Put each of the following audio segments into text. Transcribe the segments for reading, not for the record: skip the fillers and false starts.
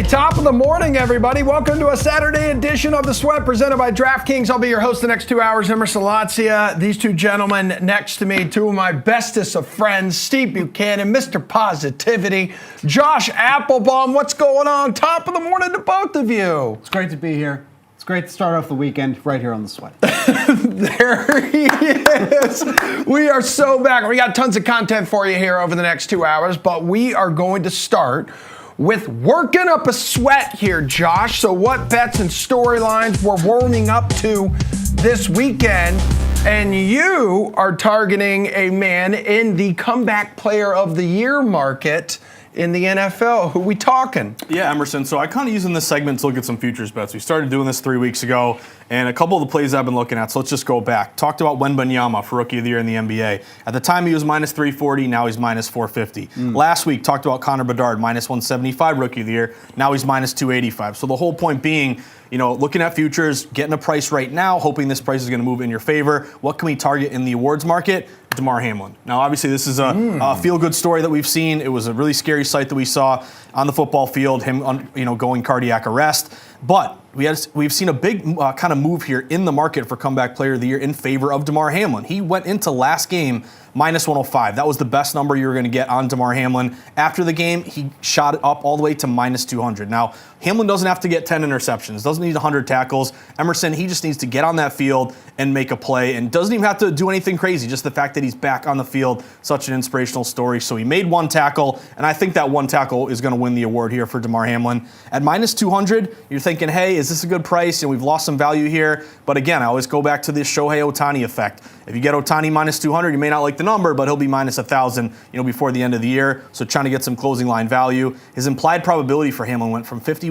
top of the morning, everybody. Welcome to a Saturday edition of The Sweat presented by DraftKings. I'll be your host the next 2 hours, Emerson Latzia. These two gentlemen next to me, two of my bestest of friends, Steve Buchanan, Mr. Positivity, Josh Applebaum. What's going on? Top of the morning to both of you. It's great to be here. It's great to start off the weekend right here on The Sweat. There he is. We are so back. We got tons of content for you here over the next 2 hours, but we are going to start with working up a sweat here, Josh. So what bets and storylines we're warming up to this weekend? And you are targeting a man in the comeback player of the year market in the NFL. Who we talking? Yeah, Emerson. So I kind of using this segment to look at some futures bets. We started doing this 3 weeks ago, and a couple of the plays I've been looking at. So let's just go back. Talked about Wembanyama for Rookie of the Year in the NBA. At the time, he was minus 340. Now he's minus 450. Last week, talked about Connor Bedard, minus 175 Rookie of the Year. Now he's minus 285. So the whole point being, you know, looking at futures, getting a price right now, hoping this price is going to move in your favor. What can we target in the awards market? Damar Hamlin. Now, obviously, this is a feel-good story that we've seen. It was a really scary sight that we saw on the football field, him, going cardiac arrest. But we've seen a big kind of move here in the market for comeback player of the year in favor of Damar Hamlin. He went into last game minus 105. That was the best number you were going to get on Damar Hamlin. After the game, he shot it up all the way to minus 200. Now, Hamlin doesn't have to get 10 interceptions, doesn't need 100 tackles. Emerson, he just needs to get on that field and make a play, and doesn't even have to do anything crazy. Just the fact that he's back on the field, such an inspirational story. So he made one tackle, and I think that one tackle is going to win the award here for Damar Hamlin. At minus 200, you're thinking, hey, is this a good price? We've lost some value here. But again, I always go back to this Shohei Ohtani effect. If you get Ohtani minus 200, you may not like the number, but he'll be minus 1,000, before the end of the year. So trying to get some closing line value. His implied probability for Hamlin went from 51%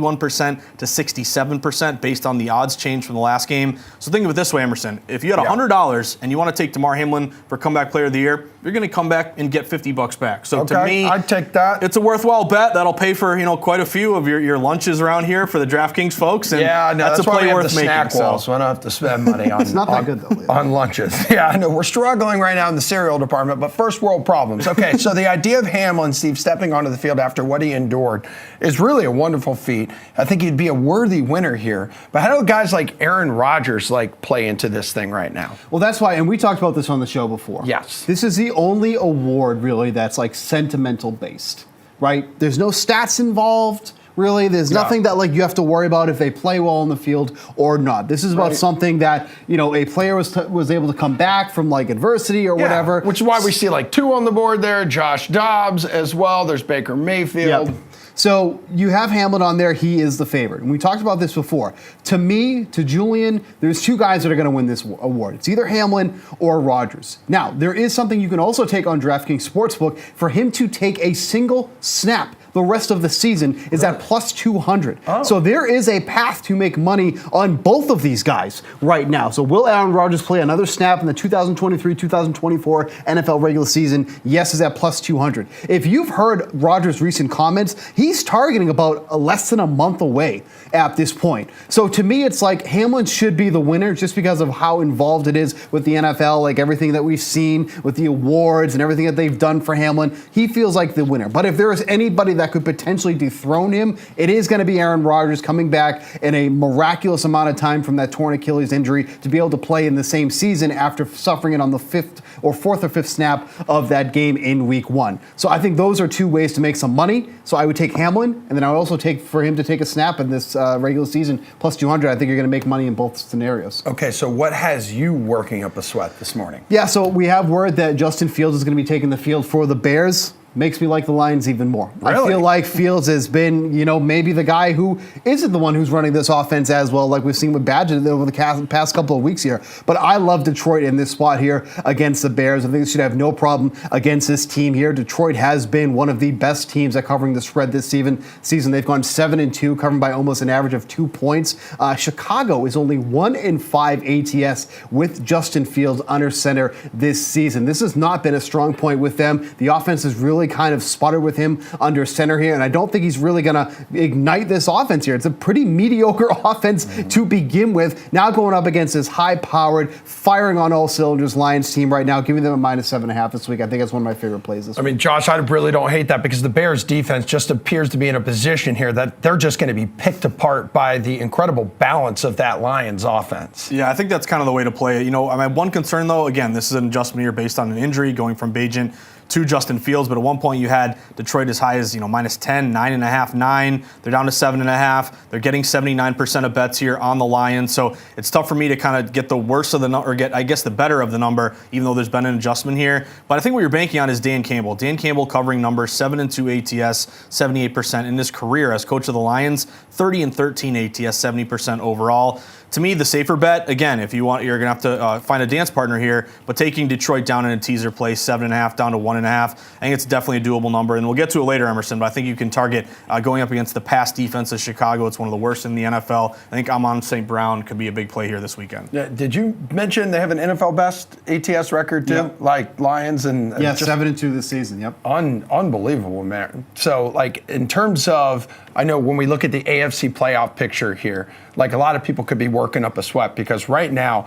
to 67% based on the odds change from the last game. So think of it this way, Emerson. If you had $100 and you want to take Damar Hamlin for comeback player of the year, you're going to come back and get $50 back. So to me, I'd take that. It's a worthwhile bet. That'll pay for quite a few of your lunches around here for the DraftKings folks. And that's a play why worth making. Snack wall, so I don't have to spend money on. It's not that good though. On lunches. Yeah, I know we're struggling right now in the cereal department, but first world problems. Okay, so the idea of Hamlin, Steve, stepping onto the field after what he endured is really a wonderful feat. I think he'd be a worthy winner here. But how do guys like Aaron Rodgers play into this thing right now? Well, that's why, and we talked about this on the show before. Yes. This is the only award really that's sentimental based, right? There's no stats involved. Really, there's nothing that you have to worry about if they play well on the field or not. This is about something that a player was able to come back from adversity or whatever. Which is why we see two on the board there. Josh Dobbs as well. There's Baker Mayfield. Yep. So you have Hamlin on there. He is the favorite. And we talked about this before. To me, to Julian, there's two guys that are going to win this award. It's either Hamlin or Rodgers. Now, there is something you can also take on DraftKings Sportsbook for him to take a single snap the rest of the season is at plus 200. Oh. So there is a path to make money on both of these guys right now. So will Aaron Rodgers play another snap in the 2023-2024 NFL regular season? Yes, is at plus 200. If you've heard Rodgers' recent comments, he's targeting about less than a month away at this point. So to me, it's Hamlin should be the winner just because of how involved it is with the NFL, everything that we've seen with the awards and everything that they've done for Hamlin. He feels like the winner. But if there is anybody that could potentially dethrone him, it is going to be Aaron Rodgers coming back in a miraculous amount of time from that torn Achilles injury to be able to play in the same season after suffering it on the fourth or fifth snap of that game in week 1. So I think those are two ways to make some money. So I would take Hamlin, and then I would also take for him to take a snap in this regular season plus 200. I think you're going to make money in both scenarios. Okay, so what has you working up a sweat this morning? Yeah, so we have word that Justin Fields is going to be taking the field for the Bears. Makes me like the Lions even more. Really? I feel like Fields has been, maybe the guy who isn't the one who's running this offense as well, like we've seen with Badger over the past couple of weeks here. But I love Detroit in this spot here against the Bears. I think they should have no problem against this team here. Detroit has been one of the best teams at covering the spread this season. They've gone 7-2, covering by almost an average of 2 points. Chicago is only 1-5 ATS with Justin Fields under center this season. This has not been a strong point with them. The offense is really really kind of sputtered with him under center here, and I don't think he's really going to ignite this offense here. It's a pretty mediocre offense to begin with. Now going up against this high-powered, firing on all cylinders Lions team right now, giving them a -7.5 this week. I think that's one of my favorite plays this week. I mean, Josh, I really don't hate that because the Bears defense just appears to be in a position here that they're just going to be picked apart by the incredible balance of that Lions offense. Yeah, I think that's kind of the way to play it. You know, I mean, one concern though, again, this is an adjustment here based on an injury going from Bagent to Justin Fields, but at one point you had Detroit as high as, -10, 9.5, 9. They're down to 7.5. They're getting 79% of bets here on the Lions, so it's tough for me to kind of get the worst of the number, or get, I guess, the better of the number, even though there's been an adjustment here. But I think what you're banking on is Dan Campbell. Dan Campbell covering numbers 7-2 ATS, 78% in his career as coach of the Lions, 30-13 ATS, 70% overall. To me, the safer bet, again, if you want, you're going to have to find a dance partner here, but taking Detroit down in a teaser play, 7.5 down to 1.5, I think it's definitely a doable number, and we'll get to it later, Emerson, but I think you can target going up against the pass defense of Chicago. It's one of the worst in the NFL. I think Amon St. Brown could be a big play here this weekend. Yeah, did you mention they have an NFL best ATS record too, Yep. like Lions? And Yeah, just 7-2 this season, yep. unbelievable, man. So, like, in terms of, I know when we look at the AFC playoff picture here, like a lot of people could be working up a sweat because right now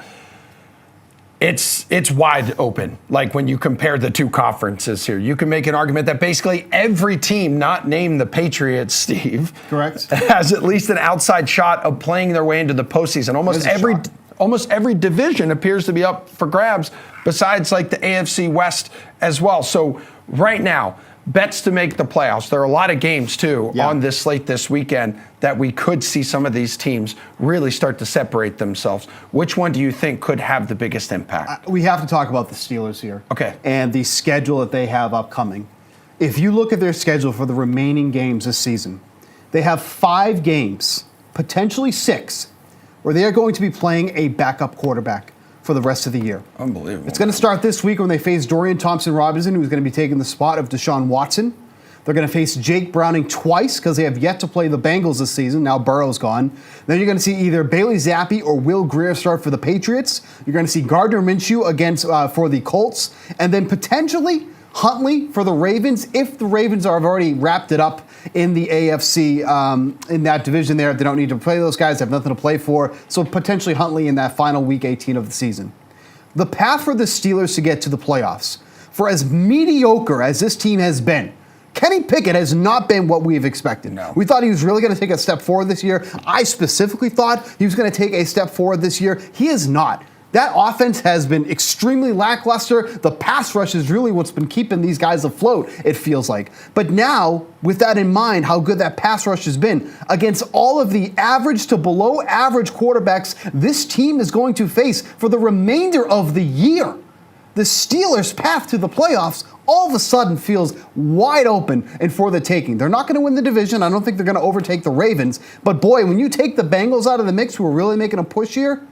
it's wide open. Like when you compare the two conferences here, you can make an argument that basically every team not named the Patriots, Steve, Correct. has at least an outside shot of playing their way into the postseason. Almost every division appears to be up for grabs besides like the AFC West as well. So right now, bets to make the playoffs. There are a lot of games, too, on this slate this weekend that we could see some of these teams really start to separate themselves. Which one do you think could have the biggest impact? We have to talk about the Steelers here. Okay. And the schedule that they have upcoming. If you look at their schedule for the remaining games this season, they have 5 games, potentially 6, where they are going to be playing a backup quarterback for the rest of the year. Unbelievable. It's going to start this week when they face Dorian Thompson-Robinson, who's going to be taking the spot of Deshaun Watson. They're going to face Jake Browning twice because they have yet to play the Bengals this season. Now Burrow's gone. Then you're going to see either Bailey Zappi or Will Grier start for the Patriots. You're going to see Gardner Minshew against for the Colts. And then potentially Huntley for the Ravens, if the Ravens have already wrapped it up in the AFC, in that division there. They don't need to play those guys. They have nothing to play for. So potentially Huntley in that final week 18 of the season. The path for the Steelers to get to the playoffs, for as mediocre as this team has been, Kenny Pickett has not been what we've expected. No. We thought he was really going to take a step forward this year. I specifically thought he was going to take a step forward this year. He is not. That offense has been extremely lackluster. The pass rush is really what's been keeping these guys afloat, it feels like. But now, with that in mind, how good that pass rush has been, against all of the average to below average quarterbacks this team is going to face for the remainder of the year, the Steelers' path to the playoffs all of a sudden feels wide open and for the taking. They're not going to win the division. I don't think they're going to overtake the Ravens. But boy, when you take the Bengals out of the mix, who are really making a push here,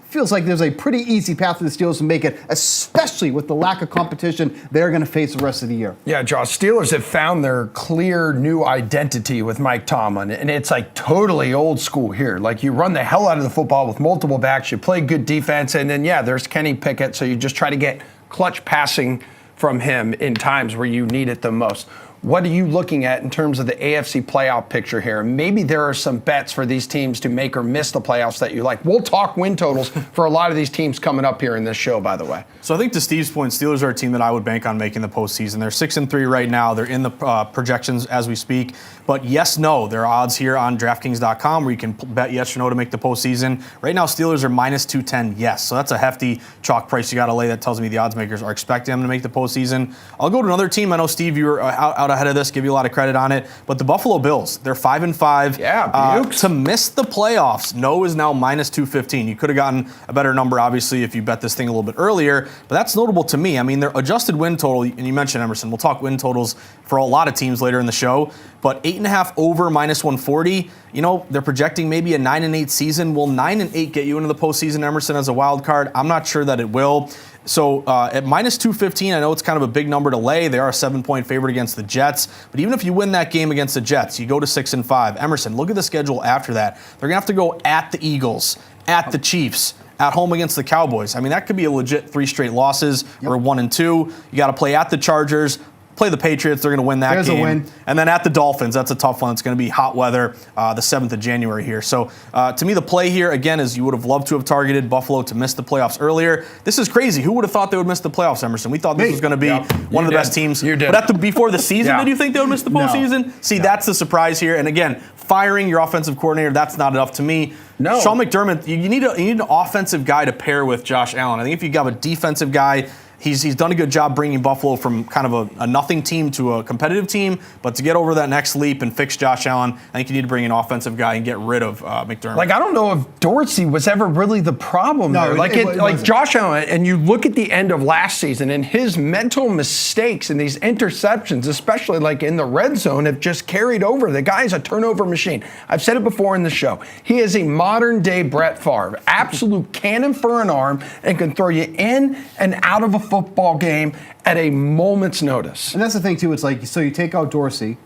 feels like there's a pretty easy path for the Steelers to make it, especially with the lack of competition they're going to face the rest of the year. Yeah, Josh, Steelers have found their clear new identity with Mike Tomlin, and it's like totally old school here. Like you run the hell out of the football with multiple backs, you play good defense, and then, yeah, there's Kenny Pickett, so you just try to get clutch passing from him in times where you need it the most. What are you looking at in terms of the AFC playoff picture here? Maybe there are some bets for these teams to make or miss the playoffs that you like. We'll talk win totals for a lot of these teams coming up here in this show, by the way. So I think to Steve's point, Steelers are a team that I would bank on making the postseason. They're 6-3 right now. They're in the projections as we speak. But yes, no, there are odds here on DraftKings.com where you can bet yes or no to make the postseason. Right now, Steelers are -210 yes. So that's a hefty chalk price you got to lay. That tells me the odds makers are expecting them to make the postseason. I'll go to another team. I know, Steve, you were out ahead of this. Give you a lot of credit on it. But the Buffalo Bills, they're 5-5. Yeah, to miss the playoffs, no is now -215. You could have gotten a better number, obviously, if you bet this thing a little bit earlier. But that's notable to me. I mean, their adjusted win total, and you mentioned Emerson. We'll talk win totals for a lot of teams later in the show. But 8.5 over -140. You know, they're projecting maybe a 9-8 season. Will 9-8 get you into the postseason, Emerson, as a wild card? I'm not sure that it will. So at -215, I know it's kind of a big number to lay. They are a 7-point favorite against the Jets. But even if you win that game against the Jets, you go to 6-5. Emerson, look at the schedule after that. They're going to have to go at the Eagles, at the Chiefs, at home against the Cowboys. I mean, that could be a legit 3 straight losses or 1-2. You got to play at the Chargers, play the Patriots. They're going to win that There's a game. win. And then at the Dolphins, that's a tough one. It's going to be hot weather the 7th of January here. So to me, the play here, again, is you would have loved to have targeted Buffalo to miss the playoffs earlier. This is crazy. Who would have thought they would miss the playoffs, Emerson? We thought this was going to be one of the best teams. You did. But before the season, Yeah. did you think they would miss the No. postseason? See, that's the surprise here. And again, firing your offensive coordinator, that's not enough to me. No. Sean McDermott, you need an offensive guy to pair with Josh Allen. I think if you have a defensive guy, he's done a good job bringing Buffalo from kind of a nothing team to a competitive team. But to get over that next leap and fix Josh Allen, I think you need to bring an offensive guy and get rid of McDermott. Like, I don't know if Dorsey was ever really the problem No, there. Like, it like wasn't. Josh Allen, and you look at the end of last season, and his mental mistakes and these interceptions, especially like in the red zone, have just carried over. The guy's a turnover machine. I've said it before in the show. He is a modern day Brett Favre, absolute cannon for an arm, and can throw you in and out of a football game at a moment's notice. And that's the thing, too. It's like, so you take out Dorsey.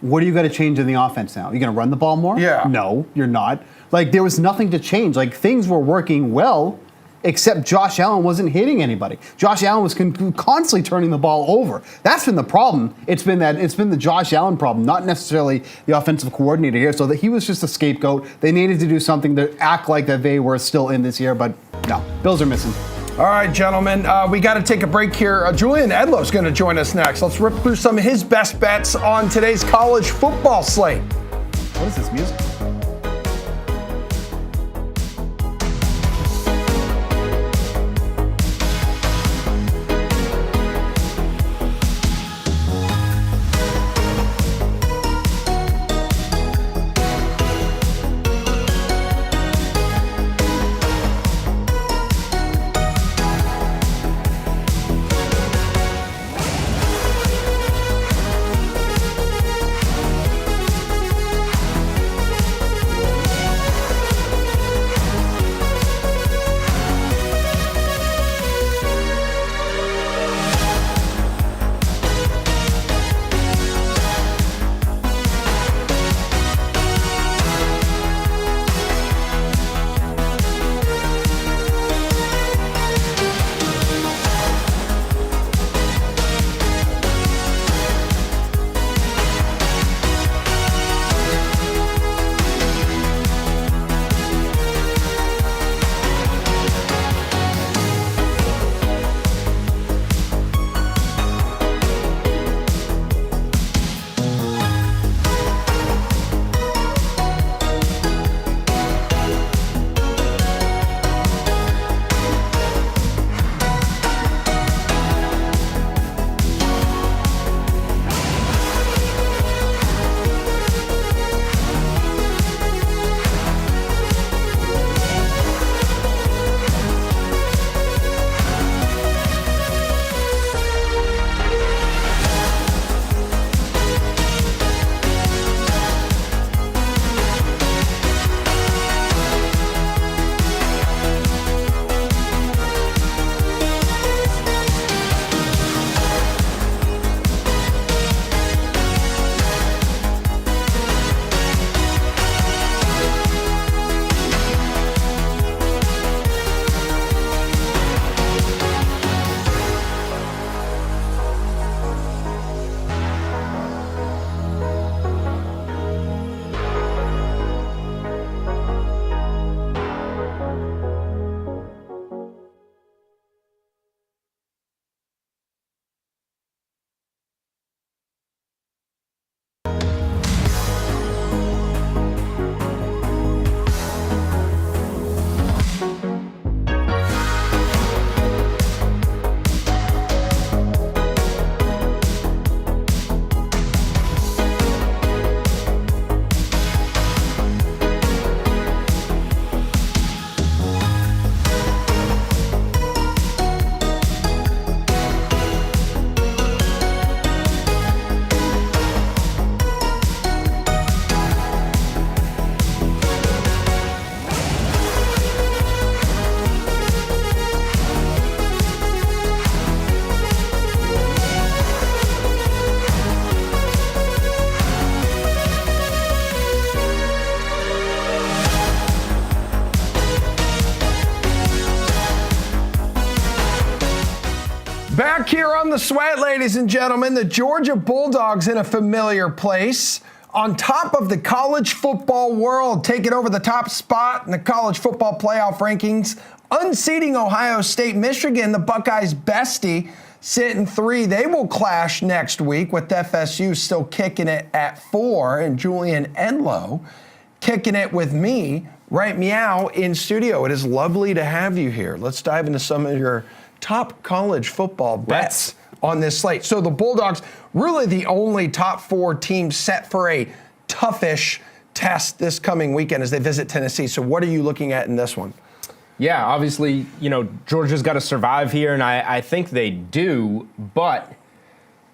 What do you got to change in the offense now? You going to run the ball more? Yeah. No, you're not. Like, there was nothing to change. Like, things were working well, except Josh Allen wasn't hitting anybody. Josh Allen was constantly turning the ball over. That's been the problem. It's been the Josh Allen problem, not necessarily the offensive coordinator here. So that he was just a scapegoat. They needed to do something to act like that they were still in this year, but no, Bills are missing. All right, gentlemen, we got to take a break here. Julian Edlow's going to join us next. Let's rip through some of his best bets on today's college football slate. What is this music? Back here on the Sweat, ladies and gentlemen, the Georgia Bulldogs in a familiar place. On top of the college football world, taking over the top spot in the college football playoff rankings, unseating Ohio State. Michigan, the Buckeyes' bestie, sitting 3. They will clash next week with FSU still kicking it at 4, and Julian Enlow kicking it with me, right meow, in studio. It is lovely to have you here. Let's dive into some of your top college football bets on this slate. So the Bulldogs, really the only top 4 teams set for a toughish test this coming weekend as they visit Tennessee. So what are you looking at in this one? Yeah, obviously, Georgia's got to survive here, and I think they do, but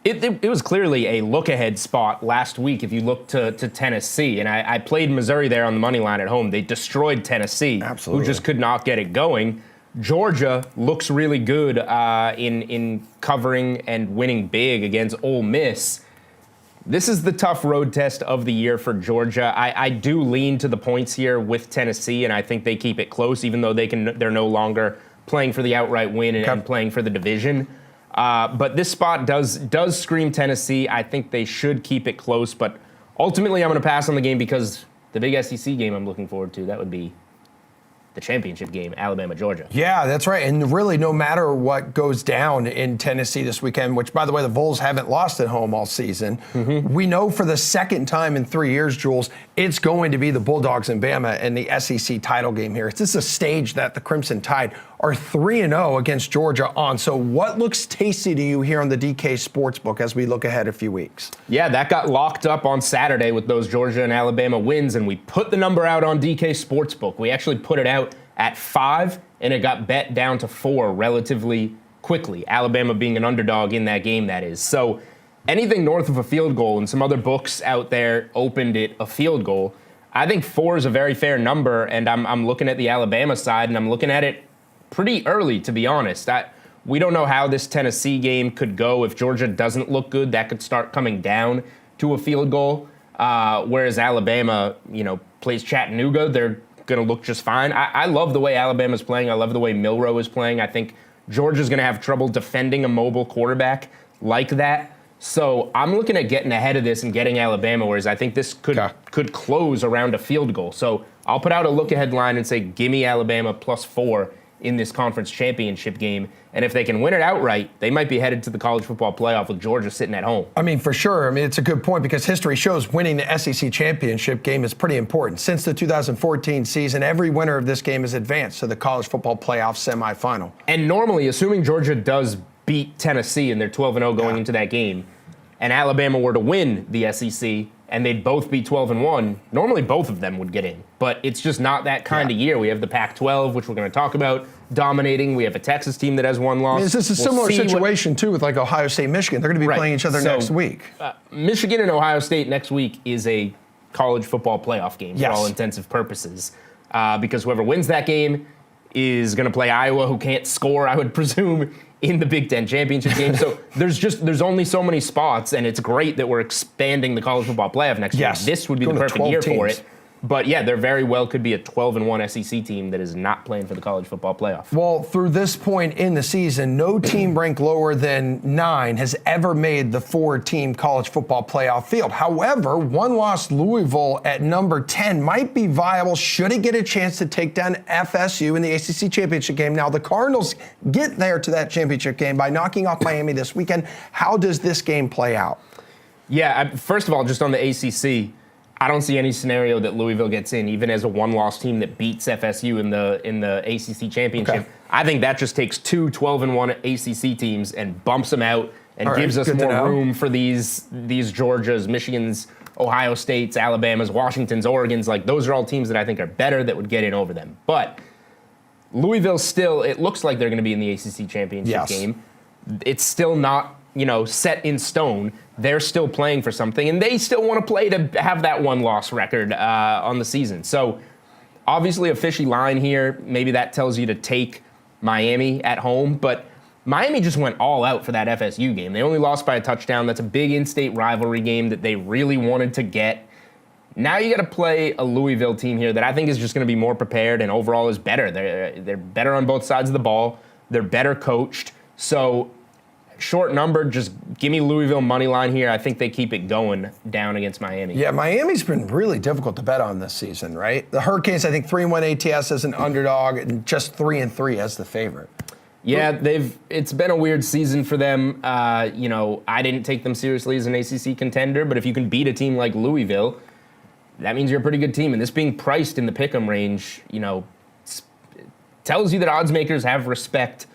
it was clearly a look-ahead spot last week if you look to Tennessee, and I played Missouri there on the money line at home. They destroyed Tennessee, Absolutely. who just could not get it going. Georgia looks really good in covering and winning big against Ole Miss. This is the tough road test of the year for Georgia. I do lean to the points here with Tennessee, and I think they keep it close, even though they're no longer playing for the outright win and playing for the division. But this spot does scream Tennessee. I think they should keep it close, but ultimately I'm going to pass on the game because the big SEC game I'm looking forward to, that would be the championship game, Alabama-Georgia. Yeah, that's right. And really, no matter what goes down in Tennessee this weekend, which, by the way, the Vols haven't lost at home all season, we know for the second time in 3 years, Jules, it's going to be the Bulldogs and Bama in the SEC title game here. It's just a stage that the Crimson Tide are 3-0 against Georgia on. So what looks tasty to you here on the DK Sportsbook as we look ahead a few weeks? Yeah, that got locked up on Saturday with those Georgia and Alabama wins, and we put the number out on DK Sportsbook. We actually put it out at 5, and it got bet down to 4 relatively quickly. Alabama being an underdog in that game, that is. So anything north of a field goal, and some other books out there opened it a field goal. I think 4 is a very fair number, and I'm looking at the Alabama side, and I'm looking at it pretty early, to be honest. We don't know how this Tennessee game could go. If Georgia doesn't look good, that could start coming down to a field goal. Whereas Alabama, plays Chattanooga, they're going to look just fine. I love the way Alabama's playing. I love the way Milroe is playing. I think Georgia's going to have trouble defending a mobile quarterback like that. So I'm looking at getting ahead of this and getting Alabama, whereas I think this could close around a field goal. So I'll put out a look-ahead line and say, give me Alabama +4 in this conference championship game. And if they can win it outright, they might be headed to the college football playoff with Georgia sitting at home. I mean, for sure. I mean, it's a good point because history shows winning the SEC championship game is pretty important. Since the 2014 season, every winner of this game has advanced to the college football playoff semifinal. And normally, assuming Georgia does beat Tennessee and they're 12-0 going into that game, and Alabama were to win the SEC and they'd both be 12-1, normally both of them would get in. But it's just not that kind of year. We have the Pac-12, which we're going to talk about, dominating. We have a Texas team that has one loss. I mean, is this a similar situation, too, with like Ohio State, Michigan? They're going to be playing each other next week. Michigan and Ohio State next week is a college football playoff game for all intensive purposes. Because whoever wins that game is going to play Iowa, who can't score, I would presume, in the Big Ten championship game. So there's only so many spots, and it's great that we're expanding the college football playoff next year. This would be the perfect year for it. But yeah, there very well could be a 12-1 SEC team that is not playing for the college football playoff. Well, through this point in the season, no team ranked lower than 9 has ever made the 4-team college football playoff field. However, one-loss Louisville at number 10 might be viable should it get a chance to take down FSU in the ACC championship game. Now, the Cardinals get there to that championship game by knocking off Miami this weekend. How does this game play out? Yeah, first of all, just on the ACC, I don't see any scenario that Louisville gets in, even as a one-loss team that beats FSU in the ACC championship. Okay. I think that just takes 2 12-1 ACC teams and bumps them out and gives us more room for these Georgias, Michigans, Ohio States, Alabamas, Washingtons, Oregons. Like, those are all teams that I think are better that would get in over them. But Louisville still, it looks like they're going to be in the ACC championship game. It's still not, set in stone. They're still playing for something, and they still want to play to have that one-loss record on the season. So, obviously, a fishy line here. Maybe that tells you to take Miami at home, but Miami just went all out for that FSU game. They only lost by a touchdown. That's a big in-state rivalry game that they really wanted to get. Now you got to play a Louisville team here that I think is just going to be more prepared and overall is better. They're better on both sides of the ball. They're better coached. So short number, just give me Louisville money line here. I think they keep it going down against Miami. Yeah, Miami's been really difficult to bet on this season, right? The Hurricanes, I think 3-1 ATS as an underdog and just 3-3 as the favorite. Yeah, it's been a weird season for them. I didn't take them seriously as an ACC contender, but if you can beat a team like Louisville, that means you're a pretty good team. And this being priced in the pick'em range, tells you that odds makers have respect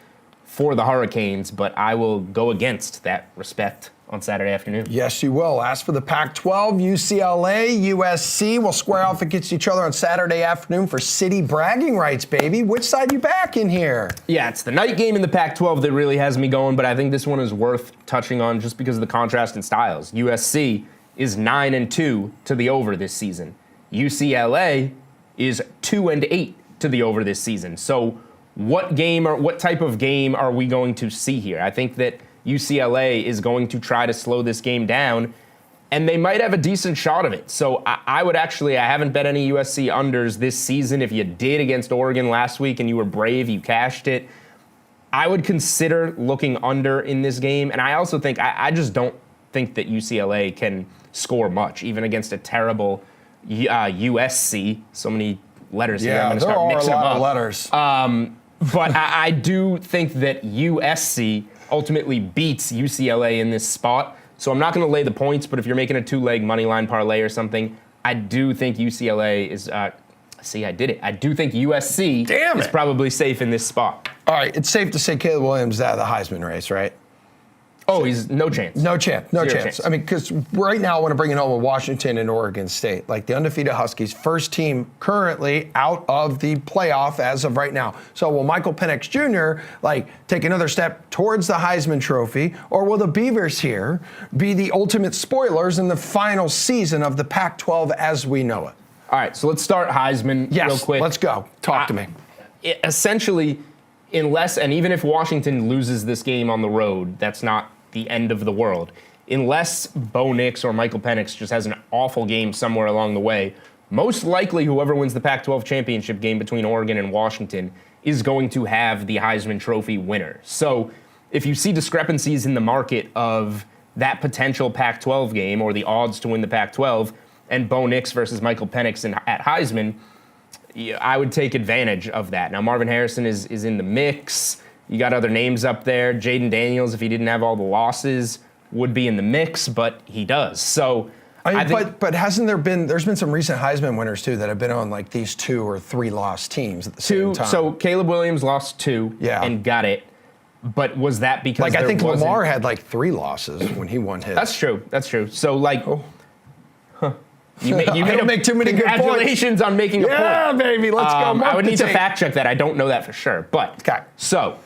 for the Hurricanes, but I will go against that respect on Saturday afternoon. Yes, you will. As for the Pac-12, UCLA, USC will square off against each other on Saturday afternoon for city bragging rights, baby. Which side you back in here? Yeah, it's the night game in the Pac-12 that really has me going, but I think this one is worth touching on just because of the contrast in styles. USC is 9-2 to the over this season. UCLA is 2-8 to the over this season. So what type of game are we going to see here? I think that UCLA is going to try to slow this game down, and they might have a decent shot of it. So I haven't bet any USC unders this season. If you did against Oregon last week and you were brave, you cashed it, I would consider looking under in this game. And I also think, I just don't think that UCLA can score much, even against a terrible USC. So many letters here. I'm going to start mixing them up. There are a lot of letters. But I do think that USC ultimately beats UCLA in this spot. So I'm not going to lay the points, but if you're making a two-leg money line parlay or something, I do think UCLA is see, I did it. I do think USC is probably safe in this spot. All right, it's safe to say Caleb Williams is out of the Heisman race, right? Oh, he's no chance. No chance. I mean, because right now I want to bring it home with Washington and Oregon State. Like the undefeated Huskies, first team currently out of the playoff as of right now. So will Michael Penix Jr. Take another step towards the Heisman Trophy, or will the Beavers here be the ultimate spoilers in the final season of the Pac-12 as we know it? All right, so let's start Heisman real quick. Let's go. Talk to me. Essentially, unless, and even if Washington loses this game on the road, that's not the end of the world. Unless Bo Nix or Michael Penix just has an awful game somewhere along the way, most likely whoever wins the Pac-12 championship game between Oregon and Washington is going to have the Heisman Trophy winner. So if you see discrepancies in the market of that potential Pac-12 game or the odds to win the Pac-12 and Bo Nix versus Michael Penix at Heisman, I would take advantage of that. Now, Marvin Harrison is in the mix. You got other names up there. Jaden Daniels, if he didn't have all the losses, would be in the mix, but he does. So I think, but hasn't there's been some recent Heisman winners too that have been on these 2 or 3 loss teams at the same time. So Caleb Williams lost 2 and got it. But was that because I think Lamar had 3 losses when he won his? That's true. So You don't make too many good points. Congratulations on making a point. Yeah, baby, let's go. I would need to fact check that. I don't know that for sure. But so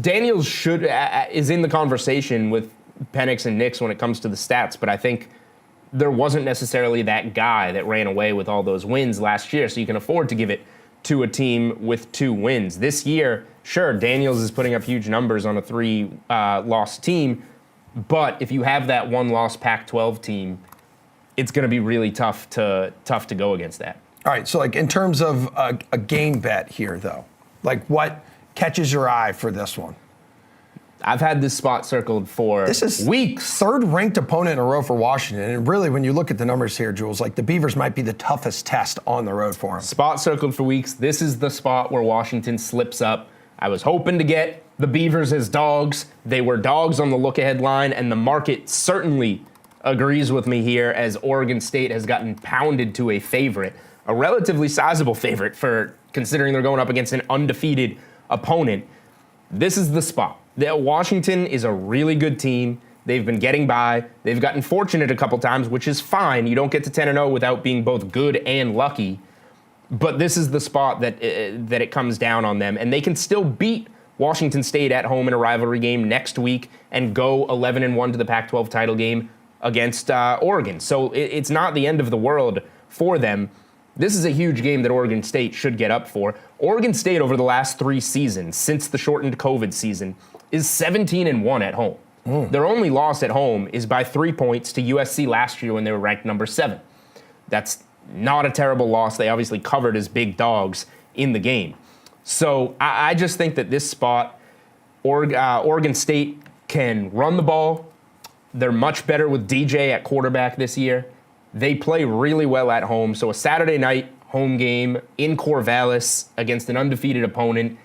Daniels is in the conversation with Penix and Nix when it comes to the stats, but I think there wasn't necessarily that guy that ran away with all those wins last year, so you can afford to give it to a team with 2 wins. This year, sure, Daniels is putting up huge numbers on a 3-loss team, but if you have that 1-loss Pac-12 team, it's going to be really tough to go against that. All right, so in terms of a game bet here, though, what catches your eye for this one? I've had this spot circled for weeks. Third-ranked opponent in a row for Washington, and really, when you look at the numbers here, Jules, the Beavers might be the toughest test on the road for them. Spot circled for weeks. This is the spot where Washington slips up. I was hoping to get the Beavers as dogs. They were dogs on the look-ahead line, and the market certainly agrees with me here as Oregon State has gotten pounded to a favorite, a relatively sizable favorite for considering they're going up against an undefeated opponent. This is the spot. Washington is a really good team. They've been getting by. They've gotten fortunate a couple times, which is fine. You don't get to 10-0 without being both good and lucky. But this is the spot that it comes down on them. And they can still beat Washington State at home in a rivalry game next week and go 11-1 to the Pac-12 title game against Oregon. So it's not the end of the world for them. This is a huge game that Oregon State should get up for. Oregon State over the last 3 seasons, since the shortened COVID season, is 17-1 at home. Their only loss at home is by 3 points to USC last year when they were ranked number 7. That's not a terrible loss. They obviously covered as big dogs in the game. So I just think that this spot, Oregon State can run the ball. They're much better with DJ at quarterback this year. They play really well at home. So a Saturday night home game in Corvallis against an undefeated opponent,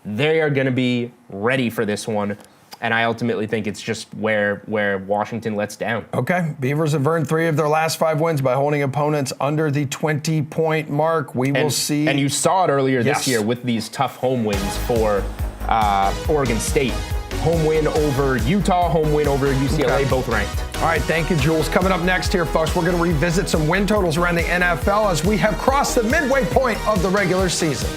they are going to be ready for this one. And I ultimately think it's just where Washington lets down. Okay. Beavers have earned 3 of their last 5 wins by holding opponents under the 20-point mark. We will see. And you saw it earlier Yes. this year with these tough home wins for Oregon State. Home win over Utah, home win over UCLA, Okay. both ranked. All right, thank you, Jules. Coming up next here, folks, we're going to revisit some win totals around the NFL as we have crossed the midway point of the regular season.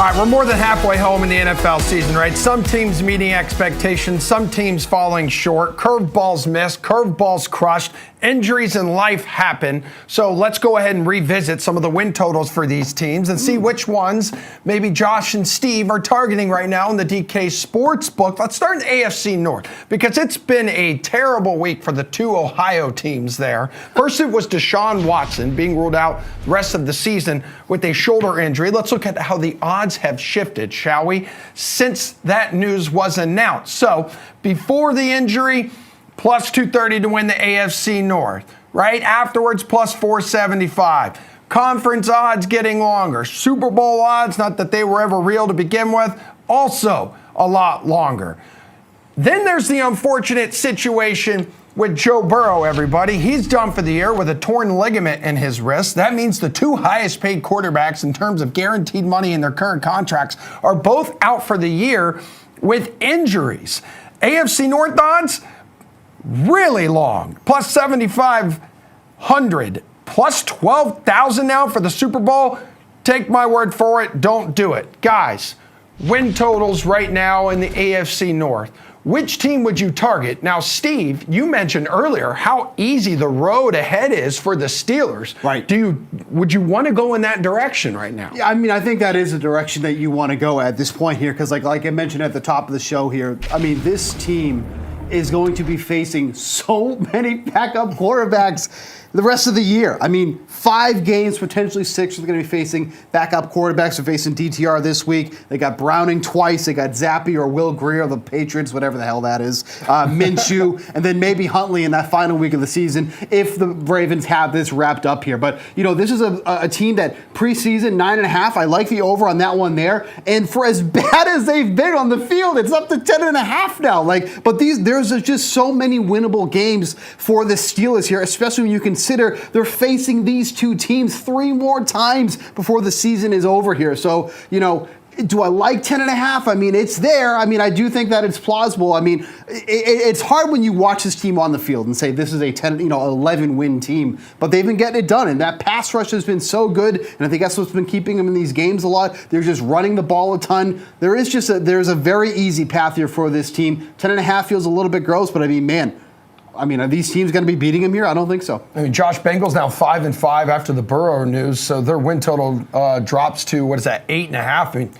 All right, we're more than halfway home in the NFL season, right? Some teams meeting expectations, some teams falling short, curveballs missed, curveballs crushed, injuries in life happen. So let's go ahead and revisit some of the win totals for these teams and see which ones maybe Josh and Steve are targeting right now in the DK Sportsbook. Let's start in the AFC North because it's been a terrible week for the two Ohio teams there. First, it was Deshaun Watson being ruled out the rest of the season with a shoulder injury. Let's look at how the odds have shifted, shall we, since that news was announced. So before the injury, plus 230 to win the AFC North. Right afterwards, plus 475. Conference odds getting longer. Super Bowl odds, not that they were ever real to begin with, also a lot longer. Then there's the unfortunate situation with Joe Burrow, everybody. He's done for the year with a torn ligament in his wrist. That means the two highest paid quarterbacks in terms of guaranteed money in their current contracts are both out for the year with injuries. AFC North odds, really long, plus 7,500, plus 12,000 now for the Super Bowl. Take my word for it, don't do it. Guys, win totals right now in the AFC North. Which team would you target? Now, Steve, you mentioned earlier how easy the road ahead is for the Steelers. Right. Would you want to go in that direction right now? Yeah, I mean, I think that is a direction that you want to go at this point here because, like I mentioned at the top of the show here, I mean, this team is going to be facing so many backup quarterbacks the rest of the year. I mean, 5 games, potentially 6, they're going to be facing backup quarterbacks. They're facing DTR this week. They got Browning twice. They got Zappy or Will Grier, the Patriots, whatever the hell that is. Minshew, and then maybe Huntley in that final week of the season if the Ravens have this wrapped up here. But, you know, this is a team that preseason, 9.5, I like the over on that one there. And for as bad as they've been on the field, it's up to 10.5 now. But there's just so many winnable games for the Steelers here, especially when you consider they're facing these two teams 3 more times before the season is over here. So, you know, do I like 10.5? I mean, it's there. I mean, I do think that it's plausible. I mean, it's hard when you watch this team on the field and say this is a 11-win team, but they've been getting it done. And that pass rush has been so good, and I think that's what's been keeping them in these games a lot. They're just running the ball a ton. There's a very easy path here for this team. 10.5 feels a little bit gross, but I mean, man, are these teams going to be beating him here? I don't think so. I mean, Josh, Bengals now 5-5 after the Burrow news, so their win total drops to, 8.5. I mean,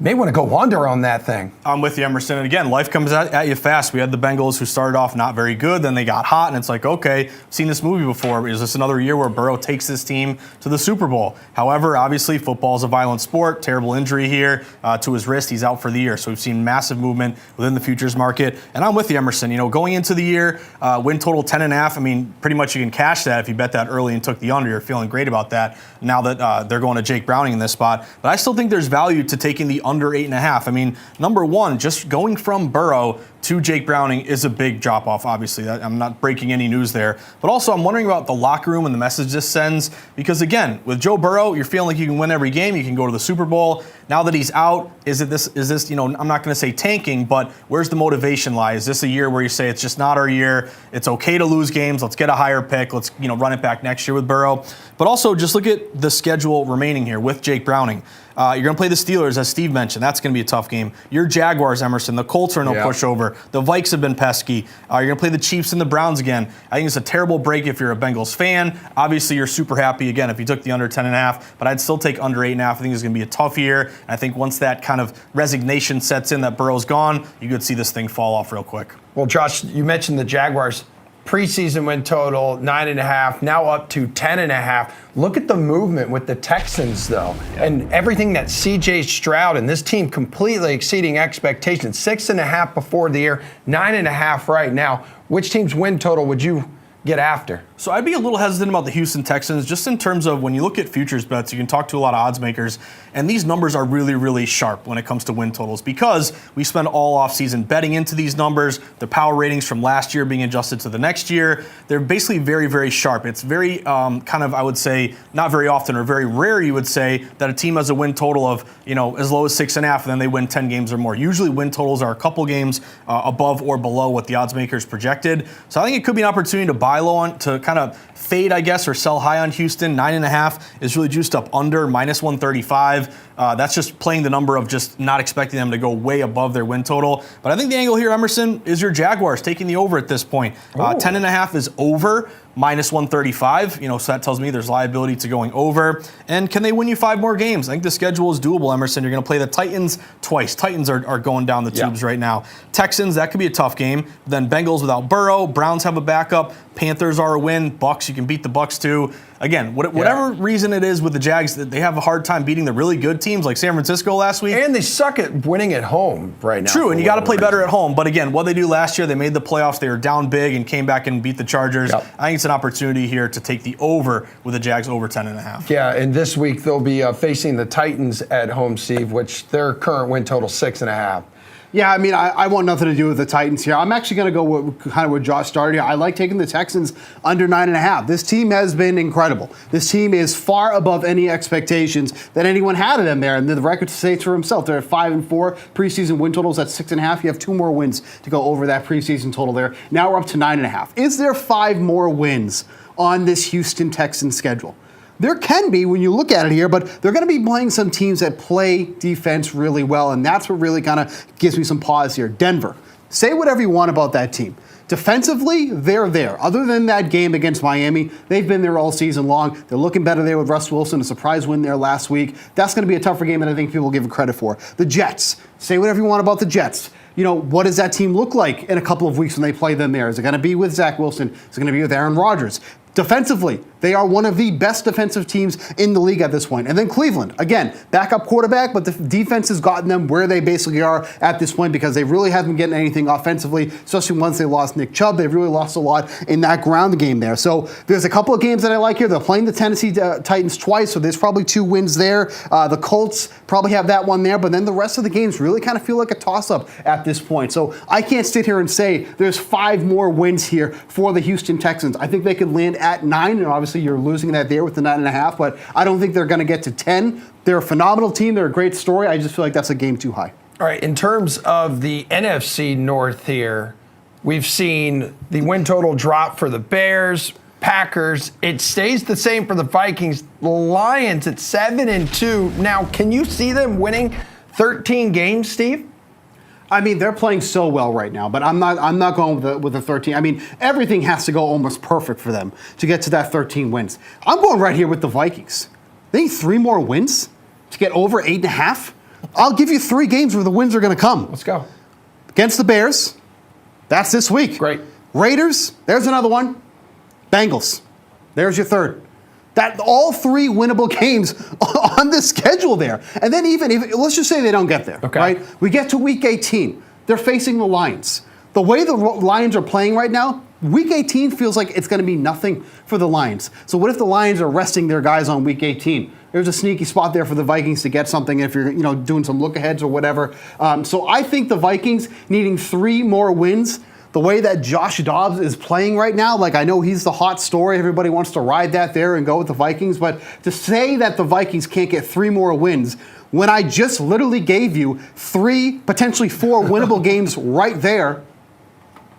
may want to go under on that thing. I'm with you, Emerson. And again, life comes at you fast. We had the Bengals who started off not very good, then they got hot, and it's like, okay, I've seen this movie before. Is this another year where Burrow takes this team to the Super Bowl? However, obviously, football is a violent sport. Terrible injury here to his wrist. He's out for the year. So we've seen massive movement within the futures market. And I'm with you, Emerson. You know, going into the year, win total 10.5. I mean, pretty much you can cash that if you bet that early and took the under. You're feeling great about that now that they're going to Jake Browning in this spot. But I still think there's value to taking the under 8.5. I mean, number one, just going from Burrow to Jake Browning is a big drop-off, obviously. I'm not breaking any news there. But also, I'm wondering about the locker room and the message this sends. Because, again, with Joe Burrow, you're feeling like you can win every game. You can go to the Super Bowl. Now that he's out, is this, you know, I'm not going to say tanking, but where's the motivation lie? Is this a year where you say it's just not our year? It's okay to lose games. Let's get a higher pick. Let's, you know, run it back next year with Burrow. But also, just look at the schedule remaining here with Jake Browning. You're going to play the Steelers, as Steve mentioned. That's going to be a tough game. Your Jaguars, Emerson. The Colts are no pushover. The Vikes have been pesky. You're going to play the Chiefs and the Browns again. I think it's a terrible break if you're a Bengals fan. Obviously, you're super happy, again, if you took the under 10.5. But I'd still take under 8.5. I think it's going to be a tough year. And I think once that kind of resignation sets in that Burrow's gone, you could see this thing fall off real quick. Well, Josh, you mentioned the Jaguars. Preseason win total 9.5, now up to 10.5. Look at the movement with the Texans, though, and everything that C.J. Stroud and this team completely exceeding expectations. 6.5 before the year, 9.5 right now. Which team's win total would you get after? So I'd be a little hesitant about the Houston Texans just in terms of when you look at futures bets, you can talk to a lot of odds makers, and these numbers are really, really sharp when it comes to win totals because we spend all offseason betting into these numbers, the power ratings from last year being adjusted to the next year. They're basically very, very sharp. It's very I would say, not very often or very rare, you would say, that a team has a win total of, you know, as low as 6.5 and then they win 10 games or more. Usually win totals are a couple games above or below what the odds makers projected. So I think it could be an opportunity to buy buy low on to kind of fade, I guess, or sell high on Houston. 9.5 is really juiced up under -135. That's just playing the number of just not expecting them to go way above their win total. But I think the angle here, Emerson, is your Jaguars taking the over at this point. 10.5 is over. -135, so that tells me there's liability to going over. And can they win you 5 more games? I think the schedule is doable, Emerson. You're going to play the Titans twice. Titans are going down the tubes right now. Texans, that could be a tough game. Then Bengals without Burrow. Browns have a backup. Panthers are a win. Bucks, you can beat the Bucks too. Again, whatever reason it is with the Jags, they have a hard time beating the really good teams like San Francisco last week. And they suck at winning at home right now. True, and you got to play better at home. But again, what they do last year, they made the playoffs. They were down big and came back and beat the Chargers. Yep. I think it's an opportunity here to take the over with the Jags over 10.5. Yeah, and this week they'll be facing the Titans at home, Steve, which their current win total 6.5. Yeah, I mean, I want nothing to do with the Titans here. I'm actually going to go with kind of where Josh started here. I like taking the Texans under 9.5. This team has been incredible. This team is far above any expectations that anyone had of them there. And the record states for himself. They're at 5-4. Preseason win totals at 6.5. You have 2 more wins to go over that preseason total there. Now we're up to 9.5. Is there 5 more wins on this Houston Texans schedule? There can be when you look at it here, but they're going to be playing some teams that play defense really well, and that's what really kind of gives me some pause here. Denver, say whatever you want about that team. Defensively, they're there. Other than that game against Miami, they've been there all season long. They're looking better there with Russ Wilson, a surprise win there last week. That's going to be a tougher game than I think people give it credit for. The Jets, say whatever you want about the Jets. What does that team look like in a couple of weeks when they play them there? Is it going to be with Zach Wilson? Is it going to be with Aaron Rodgers? Defensively, they are one of the best defensive teams in the league at this point. And then Cleveland, again, backup quarterback, but the defense has gotten them where they basically are at this point because they really haven't been getting anything offensively, especially once they lost Nick Chubb. They've really lost a lot in that ground game there. So there's a couple of games that I like here. They're playing the Tennessee Titans twice, so there's probably 2 wins there. The Colts probably have that one there, but then the rest of the games really kind of feel like a toss-up at this point. So I can't sit here and say there's 5 more wins here for the Houston Texans. I think they could land at 9, and obviously you're losing that there with the 9.5, but I don't think they're going to get to 10. They're a phenomenal team. They're a great story. I just feel like that's a game too high. All right, in terms of the NFC North here, we've seen the win total drop for the Bears, Packers. It stays the same for the Vikings. The Lions at 7-2. Now, can you see them winning 13 games, Steve? I mean, they're playing so well right now, but I'm not going with the 13. I mean, everything has to go almost perfect for them to get to that 13 wins. I'm going right here with the Vikings. They need 3 more wins to get over 8.5. I'll give you 3 games where the wins are going to come. Let's go. Against the Bears, that's this week. Great. Raiders, there's another one. Bengals, there's your third. That all 3 winnable games on the schedule there. And then even if, let's just say they don't get there, right? We get to week 18. They're facing the Lions. The way the Lions are playing right now, week 18 feels like it's going to be nothing for the Lions. So what if the Lions are resting their guys on week 18? There's a sneaky spot there for the Vikings to get something if you're doing some look-aheads or whatever. So I think the Vikings needing 3 more wins. The way that Josh Dobbs is playing right now, like I know he's the hot story. Everybody wants to ride that there and go with the Vikings. But to say that the Vikings can't get 3 more wins when I just literally gave you 3, potentially 4 winnable games right there,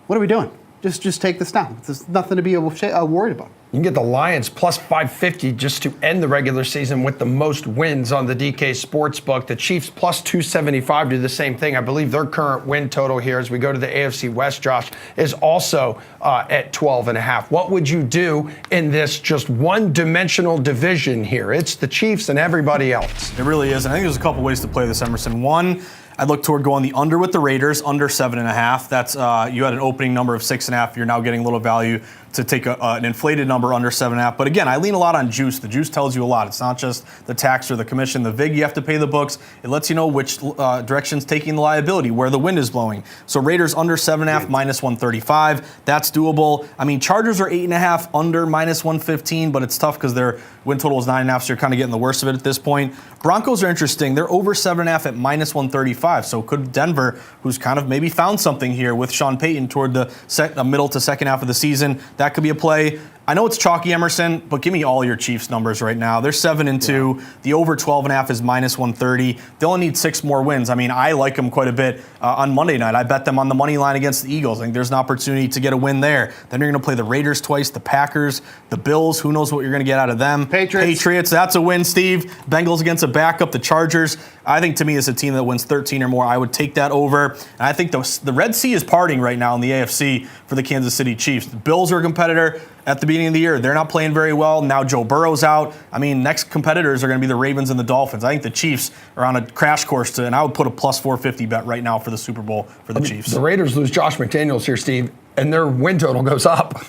what are we doing? Just take this down. There's nothing to be worried about. You can get the Lions plus 550 just to end the regular season with the most wins on the DK Sportsbook. The Chiefs plus 275 do the same thing. I believe their current win total here as we go to the AFC West, Josh, is also at 12.5. What would you do in this just one-dimensional division here? It's the Chiefs and everybody else. It really is. And I think there's a couple ways to play this, Emerson. One, I'd look toward going the under with the Raiders, under 7.5. That's you had an opening number of 6.5. You're now getting a little value to take an inflated number under 7.5. But again, I lean a lot on juice. The juice tells you a lot. It's not just the tax or the commission. The VIG, you have to pay the books. It lets you know which direction's taking the liability, where the wind is blowing. So Raiders under 7.5, minus 135. That's doable. I mean, Chargers are 8.5, under minus 115, but it's tough because their win total is 9.5, so you're kind of getting the worst of it at this point. Broncos are interesting. They're over 7.5 at minus 135. So could Denver, who's kind of maybe found something here with Sean Payton toward the middle to second half of the season, that could be a play. I know it's chalky, Emerson, but give me all your Chiefs numbers right now. They're 7-2. The over 12.5 is -130. They only need 6 more wins. I mean, I like them quite a bit on Monday night. I bet them on the money line against the Eagles. I think there's an opportunity to get a win there. Then you're going to play the Raiders twice, the Packers, the Bills. Who knows what you're going to get out of them? Patriots. That's a win, Steve. Bengals against a backup, the Chargers. I think to me, it's a team that wins 13 or more. I would take that over. And I think the Red Sea is parting right now in the AFC for the Kansas City Chiefs. The Bills are a competitor at the beginning of the year. They're not playing very well. Now Joe Burrow's out. I mean, next competitors are going to be the Ravens and the Dolphins. I think the Chiefs are on a crash course and I would put a plus 450 bet right now for the Super Bowl for the Chiefs. The Raiders lose Josh McDaniels here, Steve, and their win total goes up.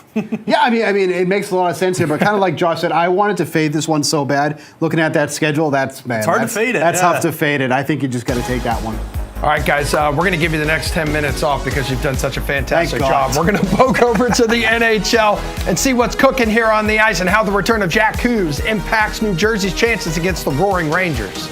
Yeah, I mean, it makes a lot of sense here, but kind of like Josh said, I wanted to fade this one so bad. Looking at that schedule, it's hard to fade it. That's yeah. tough to fade it. I think you just got to take that one. All right, guys, we're going to give you the next 10 minutes off because you've done such a fantastic Thank God. job. We're going to poke over to the NHL and see what's cooking here on the ice and how the return of Jack Hughes impacts New Jersey's chances against the Roaring Rangers.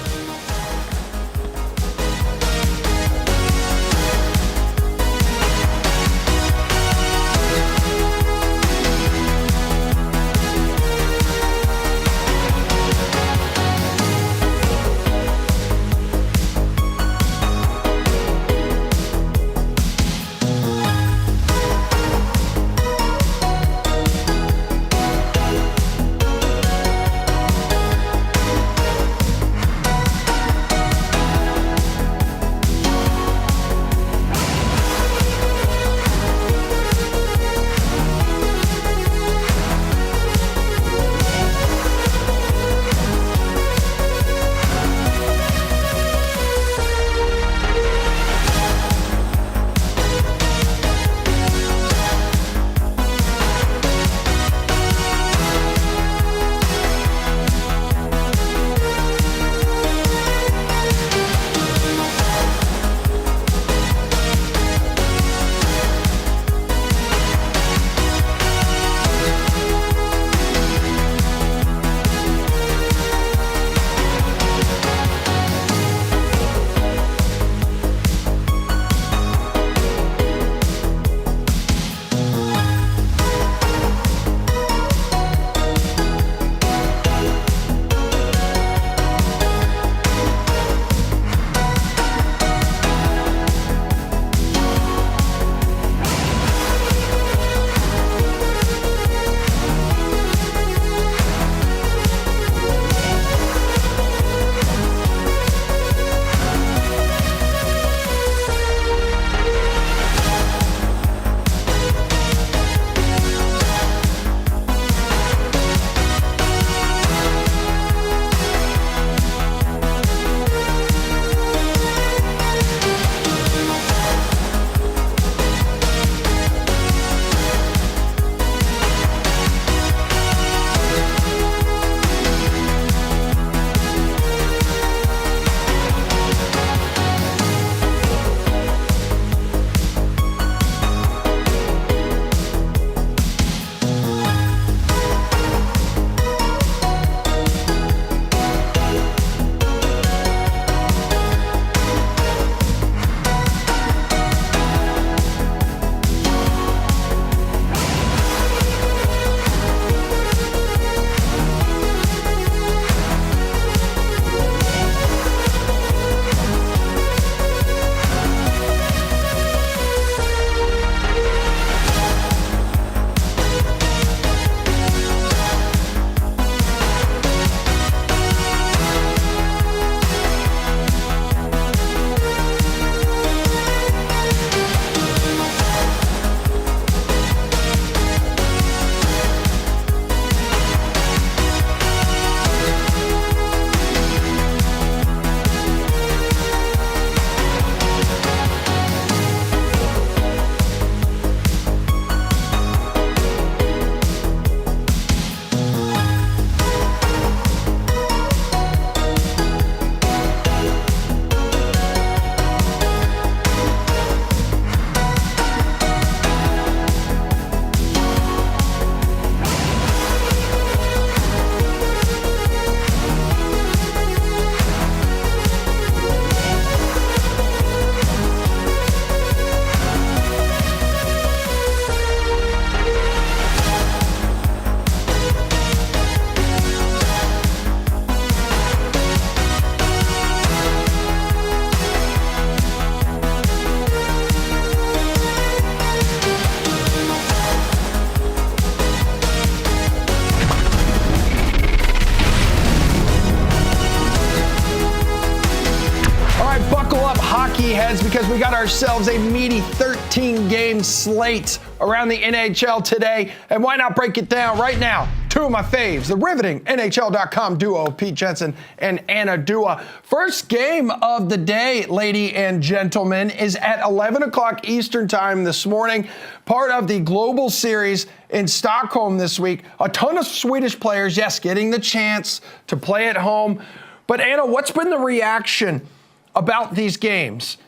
because we got ourselves a meaty 13-game slate around the NHL today. And why not break it down right now? Two of my faves, the riveting NHL.com duo, Pete Jensen and Anna Dua. First game of the day, ladies and gentlemen, is at 11 o'clock Eastern time this morning. Part of the Global Series in Stockholm this week. A ton of Swedish players, yes, getting the chance to play at home. But Anna, what's been the reaction about these games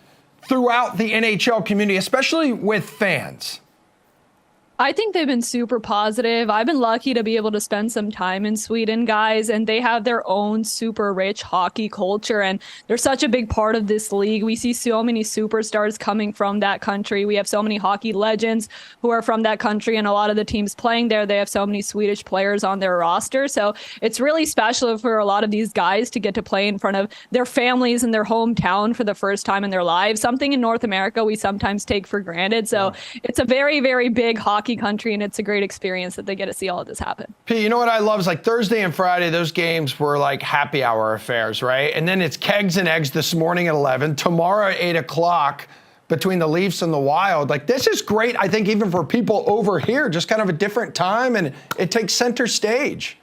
throughout the NHL community, especially with fans? I think they've been super positive. I've been lucky to be able to spend some time in Sweden, guys, and they have their own super rich hockey culture, and they're such a big part of this league. We see so many superstars coming from that country. We have so many hockey legends who are from that country, and a lot of the teams playing there, they have so many Swedish players on their roster. So it's really special for a lot of these guys to get to play in front of their families in their hometown for the first time in their lives, something in North America we sometimes take for granted. So it's a very, very big hockey country, and it's a great experience that they get to see all of this happen. Pete, you know what I love is like Thursday and Friday, those games were like happy hour affairs, right? And then it's kegs and eggs this morning at 11, tomorrow at 8 o'clock between the Leafs and the Wild. Like, this is great, I think, even for people over here, just kind of a different time, and it takes center stage.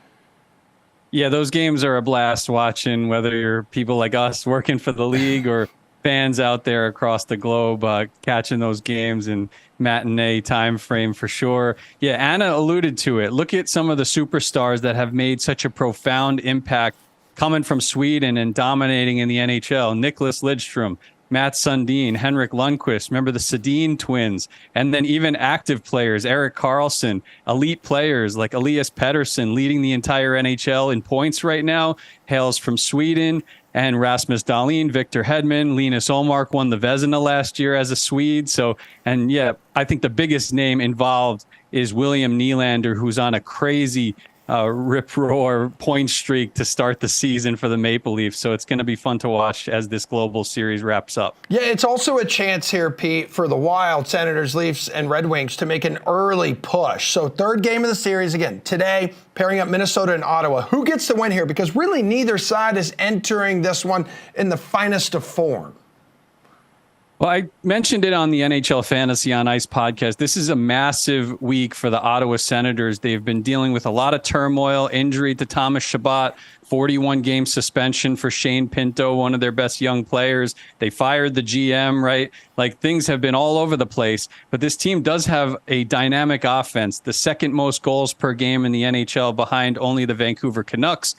Yeah, those games are a blast watching, whether you're people like us working for the league or fans out there across the globe catching those games in matinee time frame for sure. Yeah, Anna alluded to it. Look at some of the superstars that have made such a profound impact coming from Sweden and dominating in the NHL. Nicholas Lidstrom, Matt Sundin, Henrik Lundqvist, remember the Sedin twins, and then even active players, Erik Karlsson, elite players like Elias Pettersson leading the entire NHL in points right now, hails from Sweden. And Rasmus Dahlin, Victor Hedman, Linus Ullmark won the Vezina last year as a Swede. So, and yeah, I think the biggest name involved is William Nylander, who's on a crazy rip-roar point streak to start the season for the Maple Leafs. So it's going to be fun to watch as this global series wraps up. Yeah, it's also a chance here, Pete, for the Wild, Senators, Leafs, and Red Wings to make an early push. So third game of the series, again, today, pairing up Minnesota and Ottawa. Who gets the win here? Because really neither side is entering this one in the finest of form. Well, I mentioned it on the NHL Fantasy on Ice podcast. This is a massive week for the Ottawa Senators. They've been dealing with a lot of turmoil, injury to Thomas Chabot, 41-game suspension for Shane Pinto, one of their best young players. They fired the GM, right? Like, things have been all over the place. But this team does have a dynamic offense, the second most goals per game in the NHL behind only the Vancouver Canucks.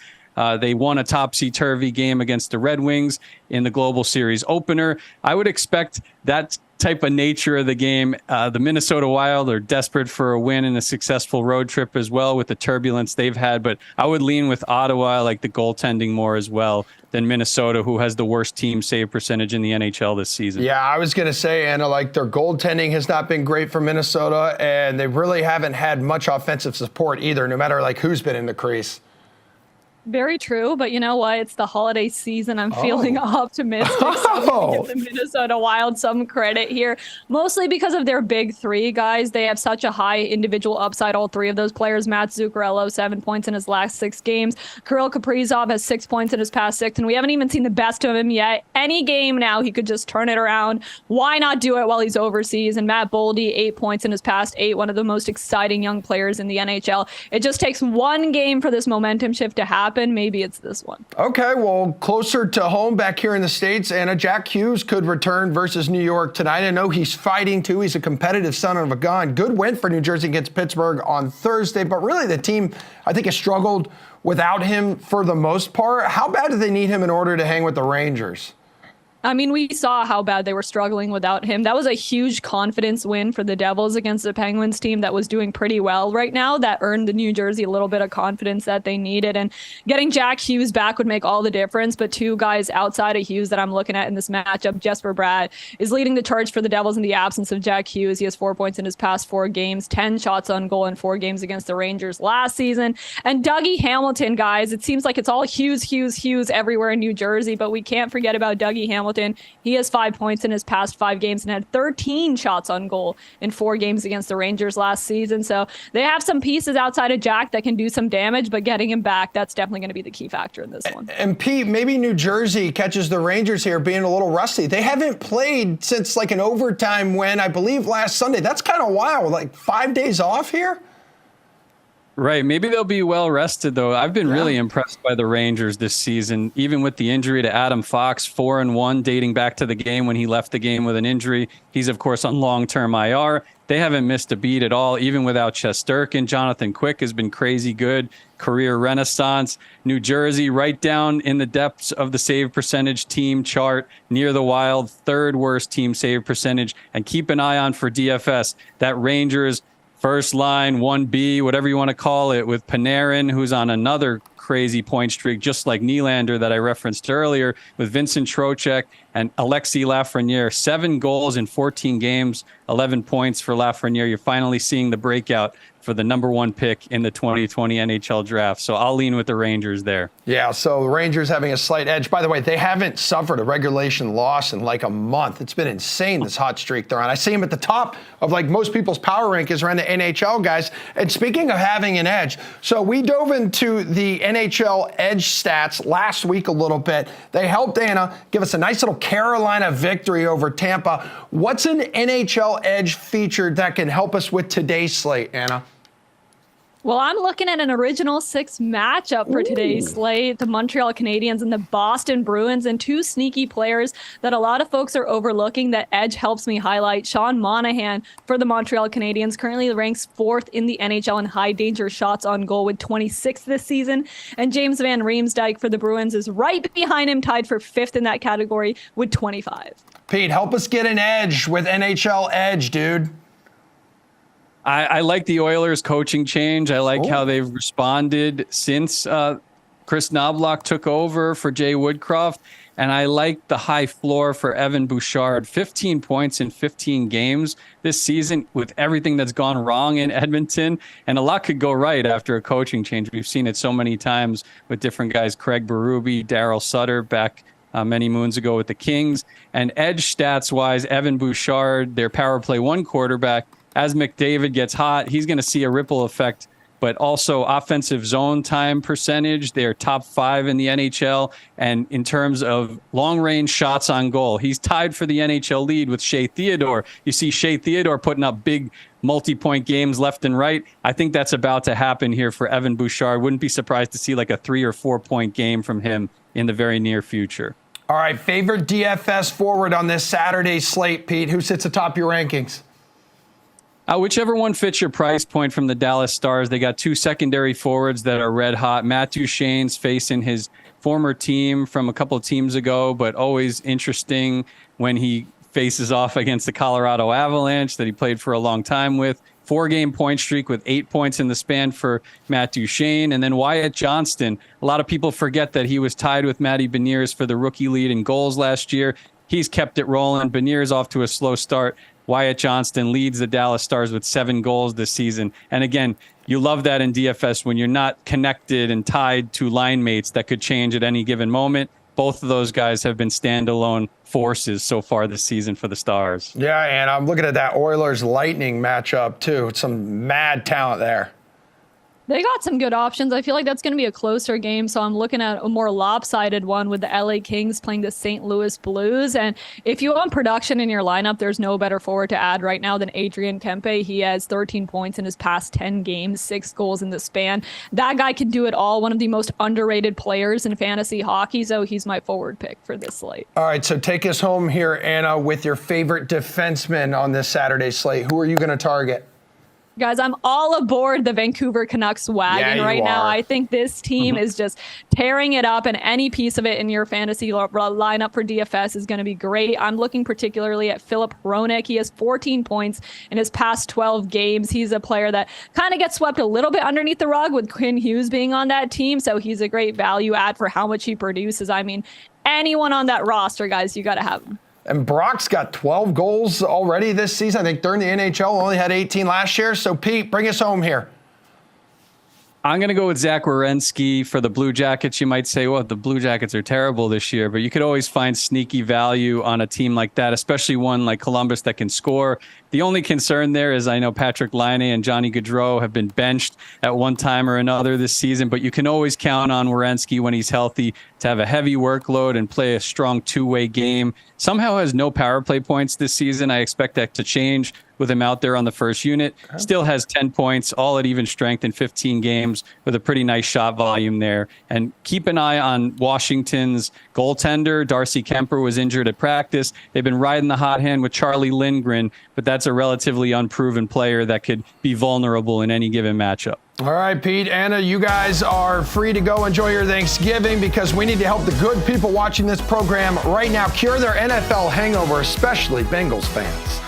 They won a topsy-turvy game against the Red Wings in the Global Series opener. I would expect that type of nature of the game. The Minnesota Wild are desperate for a win and a successful road trip as well with the turbulence they've had. But I would lean with Ottawa. I like the goaltending more as well than Minnesota, who has the worst team save percentage in the NHL this season. Yeah, I was going to say, Anna, like, their goaltending has not been great for Minnesota, and they really haven't had much offensive support either, no matter like who's been in the crease. Very true, but you know what? It's the holiday season. I'm feeling optimistic. So I'm gonna give the Minnesota Wild some credit here, mostly because of their big three, guys. They have such a high individual upside, all three of those players. Matt Zuccarello, 7 points in his last 6 games. Kirill Kaprizov has 6 points in his past 6, and we haven't even seen the best of him yet. Any game now, he could just turn it around. Why not do it while he's overseas? And Matt Boldy, 8 points in his past 8, one of the most exciting young players in the NHL. It just takes one game for this momentum shift to happen. Maybe it's this one. Okay, well, closer to home back here in the States, Anna, Jack Hughes could return versus New York tonight. I know he's fighting too. He's a competitive son of a gun. Good win for New Jersey against Pittsburgh on Thursday, but really the team, I think, has struggled without him for the most part. How bad do they need him in order to hang with the Rangers? I mean, we saw how bad they were struggling without him. That was a huge confidence win for the Devils against the Penguins team that was doing pretty well right now. That earned the New Jersey a little bit of confidence that they needed. And getting Jack Hughes back would make all the difference. But two guys outside of Hughes that I'm looking at in this matchup, Jesper Bratt is leading the charge for the Devils in the absence of Jack Hughes. He has 4 points in his past 4 games, 10 shots on goal in 4 games against the Rangers last season. And Dougie Hamilton, guys, it seems like it's all Hughes everywhere in New Jersey, but we can't forget about Dougie Hamilton Hamilton. He has 5 points in his past 5 games and had 13 shots on goal in 4 games against the Rangers last season. So they have some pieces outside of Jack that can do some damage, but getting him back, that's definitely going to be the key factor in this one. And Pete, maybe New Jersey catches the Rangers here being a little rusty. They haven't played since like an overtime win, I believe, last Sunday. That's kind of wild. Like 5 days off here? Right. Maybe they'll be well rested, though. I've been really impressed by the Rangers this season, even with the injury to Adam Fox, 4-1, dating back to the game when he left the game with an injury. He's, of course, on long-term IR. They haven't missed a beat at all, even without Shesterkin. Jonathan Quick has been crazy good, career renaissance. New Jersey, right down in the depths of the save percentage team chart, near the Wild, 3rd worst team save percentage. And keep an eye on for DFS, that Rangers first line, 1B, whatever you want to call it, with Panarin, who's on another crazy point streak, just like Nylander that I referenced earlier, with Vincent Trocheck and Alexis Lafreniere. 7 goals in 14 games, 11 points for Lafreniere. You're finally seeing the breakout for the number 1 pick in the 2020 NHL draft. So I'll lean with the Rangers there. Yeah, so the Rangers having a slight edge. By the way, they haven't suffered a regulation loss in like a month. It's been insane, this hot streak they're on. I see them at the top of like most people's power rankings around the NHL guys. And speaking of having an edge, so we dove into the NHL edge stats last week a little bit. They helped Anna give us a nice little Carolina victory over Tampa. What's an NHL edge featured that can help us with today's slate, Anna? Well, I'm looking at an original 6 matchup for today's slate, the Montreal Canadiens and the Boston Bruins, and 2 sneaky players that a lot of folks are overlooking that edge helps me highlight. Sean Monahan for the Montreal Canadiens currently ranks 4th in the NHL in high danger shots on goal with 26 this season. And James Van Riemsdyk for the Bruins is right behind him, tied for 5th in that category with 25. Pete, help us get an edge with NHL edge, dude. I like the Oilers coaching change. I like how they've responded since Chris Knobloch took over for Jay Woodcroft. And I like the high floor for Evan Bouchard. 15 points in 15 games this season with everything that's gone wrong in Edmonton. And a lot could go right after a coaching change. We've seen it so many times with different guys, Craig Berube, Daryl Sutter back many moons ago with the Kings. And edge stats-wise, Evan Bouchard, their power play 1 quarterback, as McDavid gets hot, he's going to see a ripple effect, but also offensive zone time percentage. They're top 5 in the NHL. And in terms of long-range shots on goal, he's tied for the NHL lead with Shea Theodore. You see Shea Theodore putting up big multi-point games left and right. I think that's about to happen here for Evan Bouchard. Wouldn't be surprised to see like a 3 or 4 point game from him in the very near future. All right, favorite DFS forward on this Saturday slate, Pete. Who sits atop your rankings? Whichever one fits your price point from the Dallas Stars. They got 2 secondary forwards that are red hot. Matt Duchene's facing his former team from a couple of teams ago, but always interesting when he faces off against the Colorado Avalanche that he played for a long time with. 4-game point streak with 8 points in the span for Matt Duchene. And then Wyatt Johnston. A lot of people forget that he was tied with Matty Beniers for the rookie lead in goals last year. He's kept it rolling. Beniers off to a slow start. Wyatt Johnston leads the Dallas Stars with 7 goals this season. And again, you love that in DFS when you're not connected and tied to line mates that could change at any given moment. Both of those guys have been standalone forces so far this season for the Stars. Yeah, and I'm looking at that Oilers Lightning matchup too. Some mad talent there. They got some good options. I feel like that's going to be a closer game, so I'm looking at a more lopsided one with the LA Kings playing the St. Louis Blues. And if you want production in your lineup, there's no better forward to add right now than Adrian Kempe. He has 13 points in his past 10 games, 6 goals in the span. That guy can do it all. One of the most underrated players in fantasy hockey, so he's my forward pick for this slate. All right, so take us home here, Anna, with your favorite defenseman on this Saturday slate. Who are you going to target? Guys, I'm all aboard the Vancouver Canucks wagon right now. I think this team is just tearing it up, and any piece of it in your fantasy lineup for DFS is going to be great. I'm looking particularly at Philip Hronek. He has 14 points in his past 12 games. He's a player that kind of gets swept a little bit underneath the rug with Quinn Hughes being on that team, so he's a great value add for how much he produces. I mean, anyone on that roster, guys, you got to have him. And Brock's got 12 goals already this season. I think during the NHL, only had 18 last year. So, Pete, bring us home here. I'm going to go with Zach Werenski for the Blue Jackets. You might say, well, the Blue Jackets are terrible this year, but you could always find sneaky value on a team like that, especially one like Columbus that can score. The only concern there is I know Patrick Laine and Johnny Gaudreau have been benched at one time or another this season, but you can always count on Werenski when he's healthy to have a heavy workload and play a strong two-way game. Somehow has no power play points this season. I expect that to change with him out there on the first unit. Still has 10 points, all at even strength in 15 games with a pretty nice shot volume there. And keep an eye on Washington's goaltender. Darcy Kemper was injured at practice. They've been riding the hot hand with Charlie Lindgren, but that's a relatively unproven player that could be vulnerable in any given matchup. All right, Pete, Anna, you guys are free to go enjoy your Thanksgiving because we need to help the good people watching this program right now cure their NFL hangover, especially Bengals fans.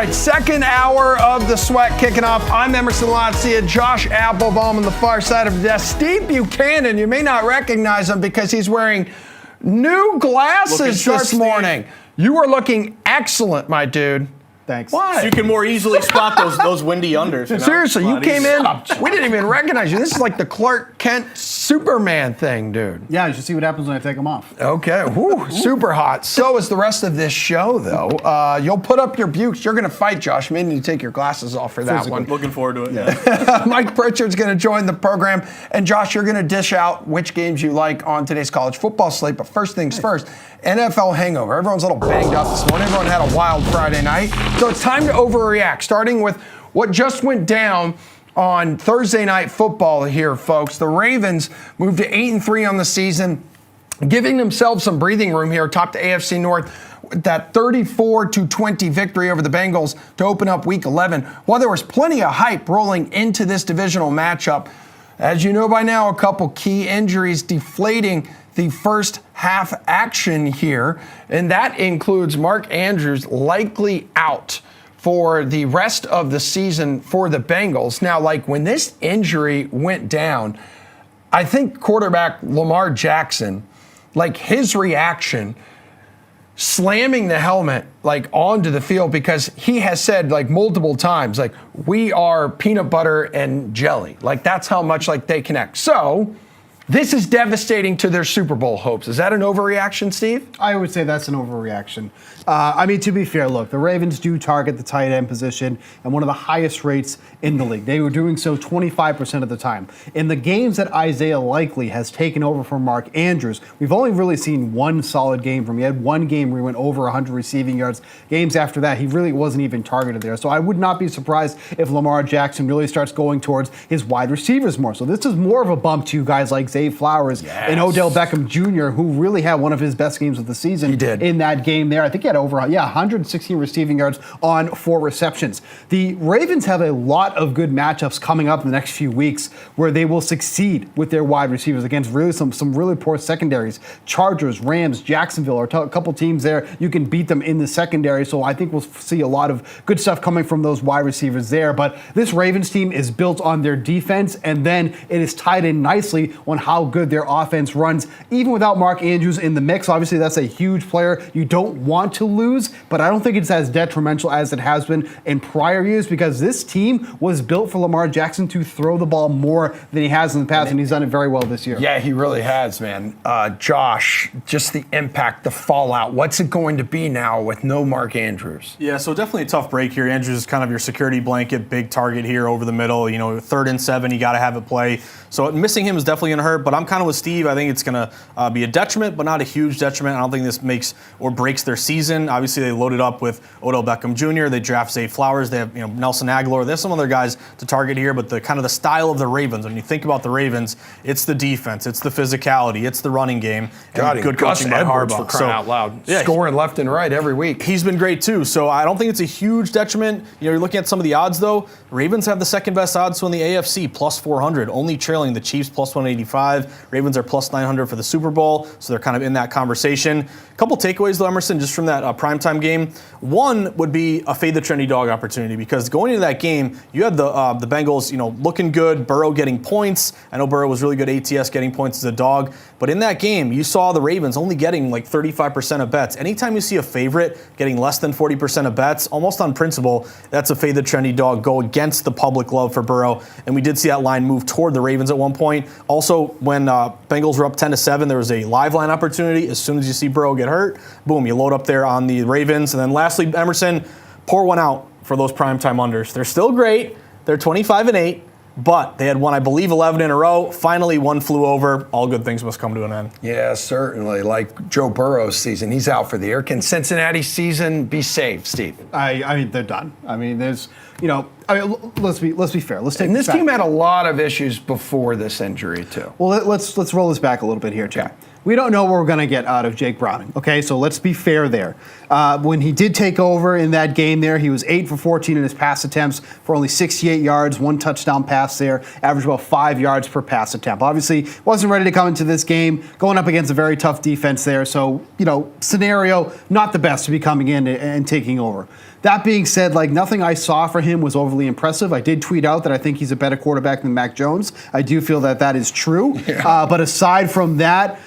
right, second hour of the Sweat kicking off. I'm Emerson Latzia, Josh Applebaum on the far side of the desk. Steve Buchanan, you may not recognize him because he's wearing new glasses sharp, this morning. You are looking excellent, my dude. Thanks. Why? So you can more easily spot those windy unders. You know? Seriously, you A lot came in. easier. We didn't even recognize you. This is like the Clark Kent Superman thing, dude. Yeah, you should see what happens when I take them off. Okay, whew, super hot. So is the rest of this show, though. You'll put up your bukes. You're going to fight, Josh. Maybe you need to take your glasses off for that one. Looking forward to it. Yeah. Mike Pritchard's going to join the program. And Josh, you're going to dish out which games you like on today's college football slate. But first things first, NFL hangover. Everyone's a little banged up this morning. Everyone had a wild Friday night. So it's time to overreact, starting with what just went down on Thursday Night Football here, folks. The Ravens moved to 8-3 on the season, giving themselves some breathing room here atop the AFC North. That 34-20 victory over the Bengals to open up Week 11. While there was plenty of hype rolling into this divisional matchup, as you know by now, a couple key injuries deflating the first half action here, and that includes Mark Andrews likely out for the rest of the season for the Bengals. Now, like when this injury went down, I think quarterback Lamar Jackson, like his reaction, slamming the helmet like onto the field, because he has said like multiple times, like, we are peanut butter and jelly. Like that's how much like they connect. So this is devastating to their Super Bowl hopes. Is that an overreaction, Steve? I would say that's an overreaction. I mean, to be fair, look, the Ravens do target the tight end position and one of the highest rates in the league. They were doing so 25% of the time. In the games that Isaiah Likely has taken over from Mark Andrews, we've only really seen one solid game from him. He had one game where he went over 100 receiving yards. Games after that, he really wasn't even targeted there. So I would not be surprised if Lamar Jackson really starts going towards his wide receivers more. So this is more of a bump to guys like Zay Flowers and Odell Beckham Jr., who really had one of his best games of the season. He did. In that game there. I think he had over 116 receiving yards on 4 receptions. The Ravens have a lot of good matchups coming up in the next few weeks where they will succeed with their wide receivers against really some really poor secondaries. Chargers, Rams, Jacksonville are a couple teams there. You can beat them in the secondary, so I think we'll see a lot of good stuff coming from those wide receivers there. But this Ravens team is built on their defense, and then it is tied in nicely on how good their offense runs, even without Mark Andrews in the mix. Obviously, that's a huge player you don't want to lose, but I don't think it's as detrimental as it has been in prior years, because this team was built for Lamar Jackson to throw the ball more than he has in the past, and he's done it very well this year. Yeah, he really has, man. Josh, just the impact, the fallout. What's it going to be now with no Mark Andrews? Yeah, so definitely a tough break here. Andrews is kind of your security blanket, big target here over the middle. You know, 3rd and 7, you got to have it play. So missing him is definitely going to hurt, but I'm kind of with Steve. I think it's going to be a detriment, but not a huge detriment. I don't think this makes or breaks their season. Obviously, they loaded up with Odell Beckham Jr. They draft Zay Flowers. They have Nelson Aguilar. There's some other guys to target here, but the kind of the style of the Ravens. When you think about the Ravens, it's the defense, it's the physicality, it's the running game, and good Gus coaching by Edwards, Harbaugh. for crying out loud, yeah, scoring left and right every week. He's been great too, so I don't think it's a huge detriment. You're looking at some of the odds though. Ravens have the second best odds in the AFC, plus 400, only trailing the Chiefs plus 185. Ravens are plus 900 for the Super Bowl, so they're kind of in that conversation. A couple takeaways though, Emerson, just from that primetime game. One would be a fade the trendy dog opportunity, because going into that game, you had the Bengals, looking good, Burrow getting points. I know Burrow was really good ATS getting points as a dog, but in that game, you saw the Ravens only getting like 35% of bets. Anytime you see a favorite getting less than 40% of bets, almost on principle, that's a fade the trendy dog, go against the public love for Burrow. And we did see that line move toward the Ravens at one point. Also, when Bengals were up 10-7, there was a live line opportunity. As soon as you see Burrow get hurt, boom, you load up there on the Ravens. And then lastly, Emerson, pour one out for those primetime unders. They're still great. They're 25-8. But they had won, I believe, 11 in a row. Finally, one flew over. All good things must come to an end. Yeah, certainly. Like Joe Burrow's season, he's out for the year. Can Cincinnati's season be saved, Steve? I mean, they're done. I mean, there's, let's be fair. Let's take And this back. team had a lot of issues before this injury too. Well, let's roll this back a little bit here, too. we don't know what we're going to get out of Jake Browning. Okay, so let's be fair there. When he did take over in that game there, he was 8 for 14 in his pass attempts for only 68 yards, 1 touchdown pass there, averaged about 5 yards per pass attempt. Obviously, wasn't ready to come into this game, going up against a very tough defense there. So, scenario, not the best to be coming in and taking over. That being said, nothing I saw for him was overly impressive. I did tweet out that I think he's a better quarterback than Mac Jones. I do feel that is true. Yeah. But aside from that,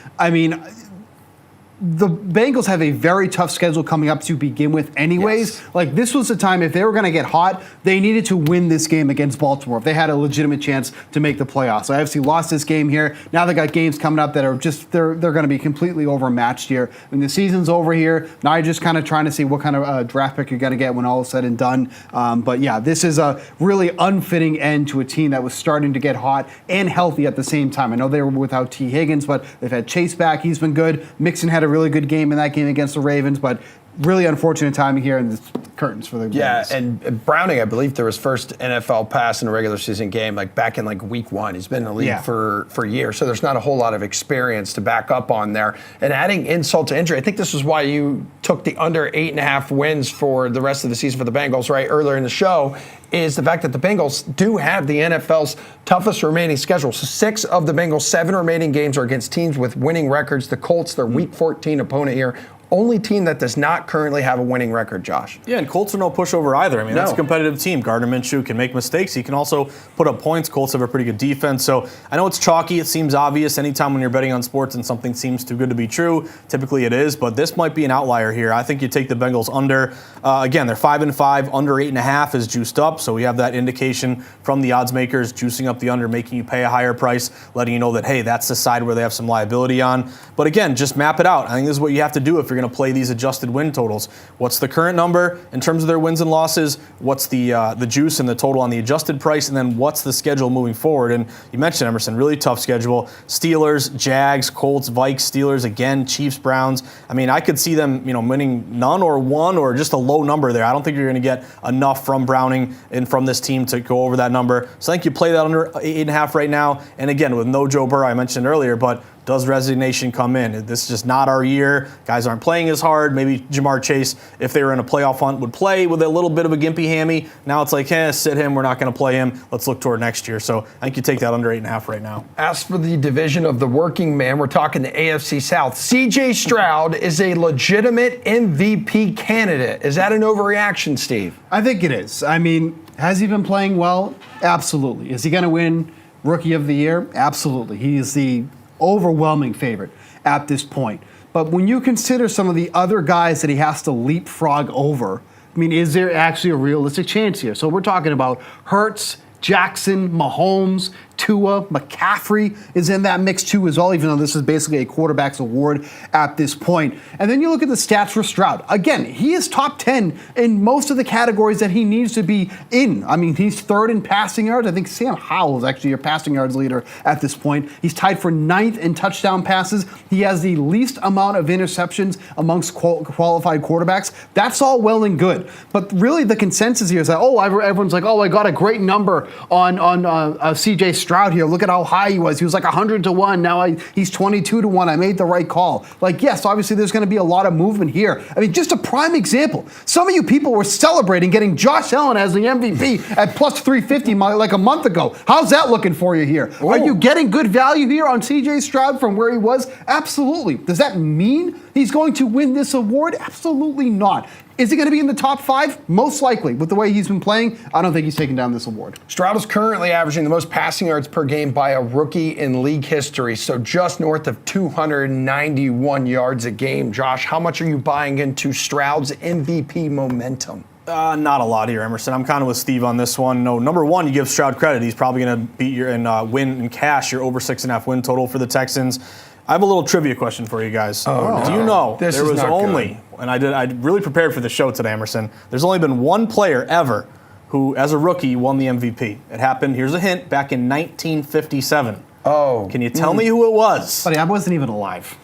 the Bengals have a very tough schedule coming up to begin with anyways. Yes. This was the time, if they were going to get hot, they needed to win this game against Baltimore if they had a legitimate chance to make the playoffs. So I obviously lost this game here. Now they got games coming up that are just, they're going to be completely overmatched here. When the season's over here, now you're just kind of trying to see what kind of draft pick you're going to get when all is said and done. But yeah, this is a really unfitting end to a team that was starting to get hot and healthy at the same time. I know they were without T. Higgins, but they've had Chase back. He's been good. Mixon had a really good game in that game against the Ravens, but really unfortunate timing here in the curtains for the Ravens. Yeah, and Browning, I believe, threw his first NFL pass in a regular season game back in week 1. He's been in the league for years, so there's not a whole lot of experience to back up on there. And adding insult to injury, I think this is why you took the under 8.5 wins for the rest of the season for the Bengals right earlier in the show, is the fact that the Bengals do have the NFL's toughest remaining schedule. So 6 of the Bengals' 7 remaining games are against teams with winning records. The Colts, their Week 14 opponent here, only team that does not currently have a winning record, Josh. Yeah, and Colts are no pushover either. That's a competitive team. Gardner Minshew can make mistakes. He can also put up points. Colts have a pretty good defense. So I know it's chalky. It seems obvious anytime when you're betting on sports and something seems too good to be true. Typically it is, but this might be an outlier here. I think you take the Bengals under. Again, they're 5-5. Under 8.5 is juiced up. So we have that indication from the odds makers juicing up the under, making you pay a higher price, letting you know that, hey, that's the side where they have some liability on. But again, just map it out. I think this is what you have to do if you're going to play these adjusted win totals. What's the current number in terms of their wins and losses? What's the juice and the total on the adjusted price? And then what's the schedule moving forward? And you mentioned, Emerson, really tough schedule. Steelers, Jags, Colts, Vikes, Steelers, again, Chiefs, Browns. I could see them, winning none or one or just a low number there. I don't think you're going to get enough from Browning and from this team to go over that number. So I think you play that under 8.5 right now. And again, with no Joe Burrow, I mentioned earlier, but does resignation come in? This is just not our year. Guys aren't playing as hard. Maybe Jamar Chase, if they were in a playoff hunt, would play with a little bit of a gimpy hammy. Now it's sit him. We're not going to play him. Let's look toward next year. So I think you take that under 8.5 right now. As for the division of the working man, we're talking the AFC South. C.J. Stroud is a legitimate MVP candidate. Is that an overreaction, Steve? I think it is. Has he been playing well? Absolutely. Is he going to win Rookie of the Year? Absolutely. He is the overwhelming favorite at this point. But when you consider some of the other guys that he has to leapfrog over, is there actually a realistic chance here? So we're talking about Hurts, Jackson, Mahomes, Tua, McCaffrey is in that mix too as well, even though this is basically a quarterback's award at this point. And then you look at the stats for Stroud. Again, he is top 10 in most of the categories that he needs to be in. He's 3rd in passing yards. I think Sam Howell is actually your passing yards leader at this point. He's tied for 9th in touchdown passes. He has the least amount of interceptions amongst qualified quarterbacks. That's all well and good. But really the consensus here is that, everyone's like, I got a great number on C.J. Stroud here. Look at how high he was. He was 100-1. Now he's 22-1. I made the right call. Yes, obviously there's going to be a lot of movement here. Just a prime example. Some of you people were celebrating getting Josh Allen as the MVP at plus 350 a month ago. How's that looking for you here? Ooh. Are you getting good value here on C.J. Stroud from where he was? Absolutely. Does that mean he's going to win this award? Absolutely not. Is he going to be in the top 5? Most likely. With the way he's been playing, I don't think he's taking down this award. Stroud is currently averaging the most passing yards per game by a rookie in league history, so just north of 291 yards a game. Josh, how much are you buying into Stroud's MVP momentum? Not a lot here, Emerson. I'm kind of with Steve on this one. No, number one, you give Stroud credit. He's probably going to beat and win and cash your over 6.5 win total for the Texans. I have a little trivia question for you guys. Do you know there was only, and I really prepared for the show today, Emerson, there's only been one player ever who, as a rookie, won the MVP. It happened, here's a hint, back in 1957. Oh. Can you tell me who it was? Buddy, I wasn't even alive.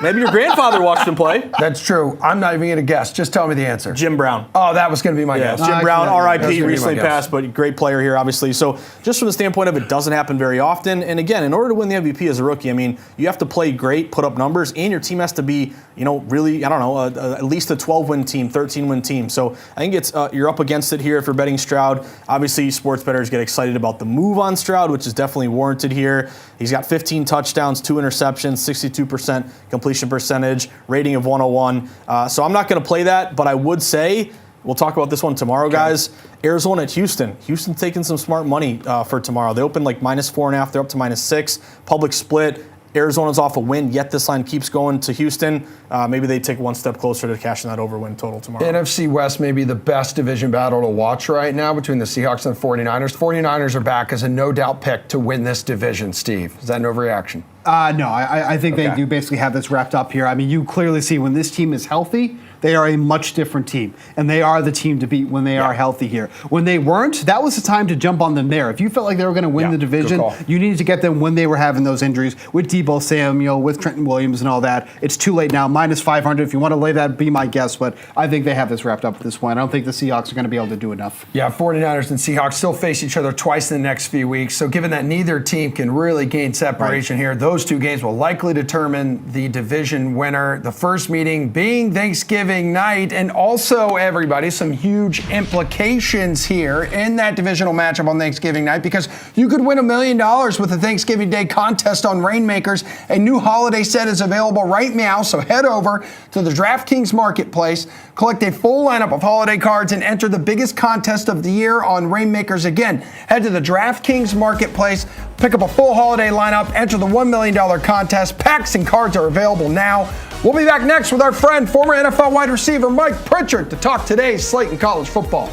Maybe your grandfather watched him play. That's true. I'm not even going to guess. Just tell me the answer. Jim Brown. Oh, that was going to be my Yeah, guess. Jim Brown, That's gonna RIP, be recently my guess. passed, but great player here, obviously. So just from the standpoint of it doesn't happen very often. And again, in order to win the MVP as a rookie, I mean, you have to play great, put up numbers, and your team has to be, really, I don't know, at least a 12-win team, 13-win team. So I think it's you're up against it here if you're betting Stroud. Obviously, sports bettors get excited about the move on Stroud, which is definitely warranted here. He's got 15 touchdowns, 2 interceptions, 62% completion percentage, rating of 101. So I'm not going to play that, but I would say, we'll talk about this one tomorrow, guys. Arizona at Houston. Houston's taking some smart money for tomorrow. They opened like -4.5. They're up to -6. Public split. Arizona's off a win, yet this line keeps going to Houston. Maybe they take one step closer to cashing that over win total tomorrow. NFC West may be the best division battle to watch right now between the Seahawks and the 49ers. 49ers are back as a no-doubt pick to win this division, Steve. Is that an overreaction? No, I think they Okay. do basically have this wrapped up here. I mean, you clearly see when this team is healthy, they are a much different team. And they are the team to beat when they are healthy here. When they weren't, that was the time to jump on them there. If you felt like they were going to win the good division, call. you needed to get them when they were having those injuries with Debo Samuel, with Trenton Williams and all that. It's too late now. -500. If you want to lay that, be my guest. But I think they have this wrapped up at this point. I don't think the Seahawks are going to be able to do enough. Yeah, 49ers and Seahawks still face each other twice in the next few weeks. So given that neither team can really gain separation here, those two games will likely determine the division winner. The first meeting being Thanksgiving night, and also, everybody, some huge implications here in that divisional matchup on Thanksgiving night, because you could win $1 million with a Thanksgiving Day contest on Rainmakers. A new holiday set is available right now, so head over to the DraftKings Marketplace, collect a full lineup of holiday cards, and enter the biggest contest of the year on Rainmakers. Again, head to the DraftKings Marketplace, pick up a full holiday lineup, enter the $1 million contest. Packs and cards are available now. We'll be back next with our friend, former NFL wide receiver Mike Pritchard, to talk today's slate in college football.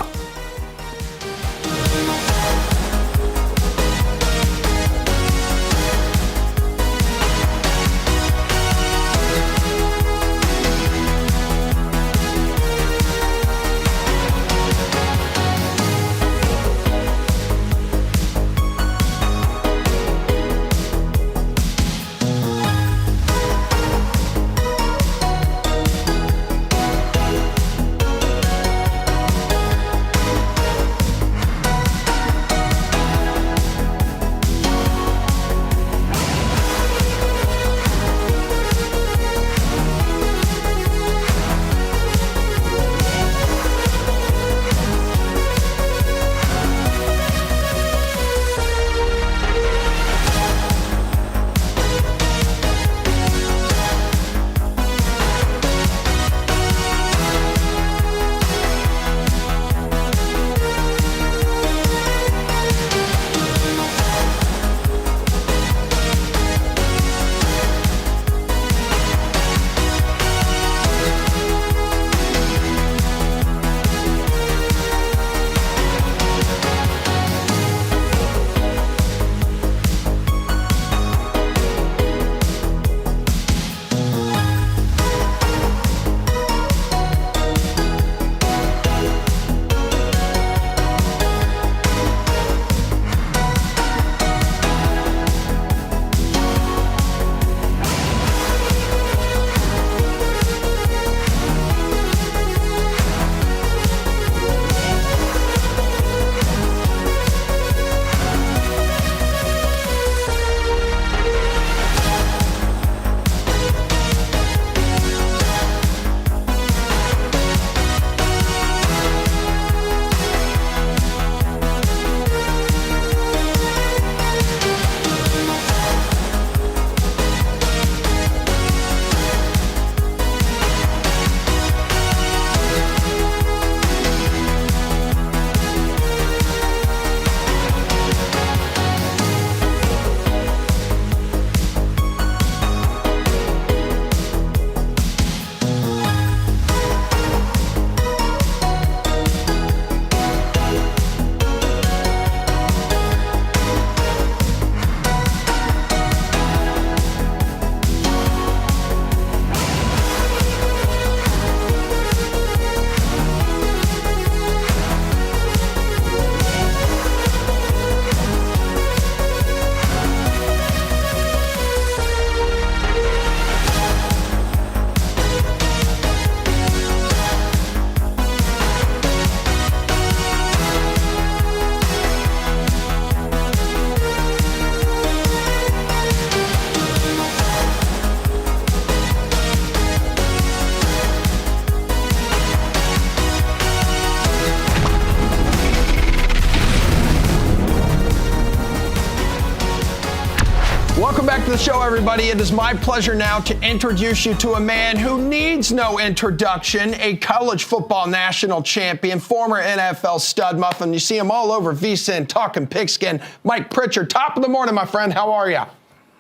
to the show, everybody. It is my pleasure now to introduce you to a man who needs no introduction, a college football national champion, former NFL stud muffin. You see him all over VSiN, talking pigskin. Mike Pritchard, top of the morning, my friend. How are you?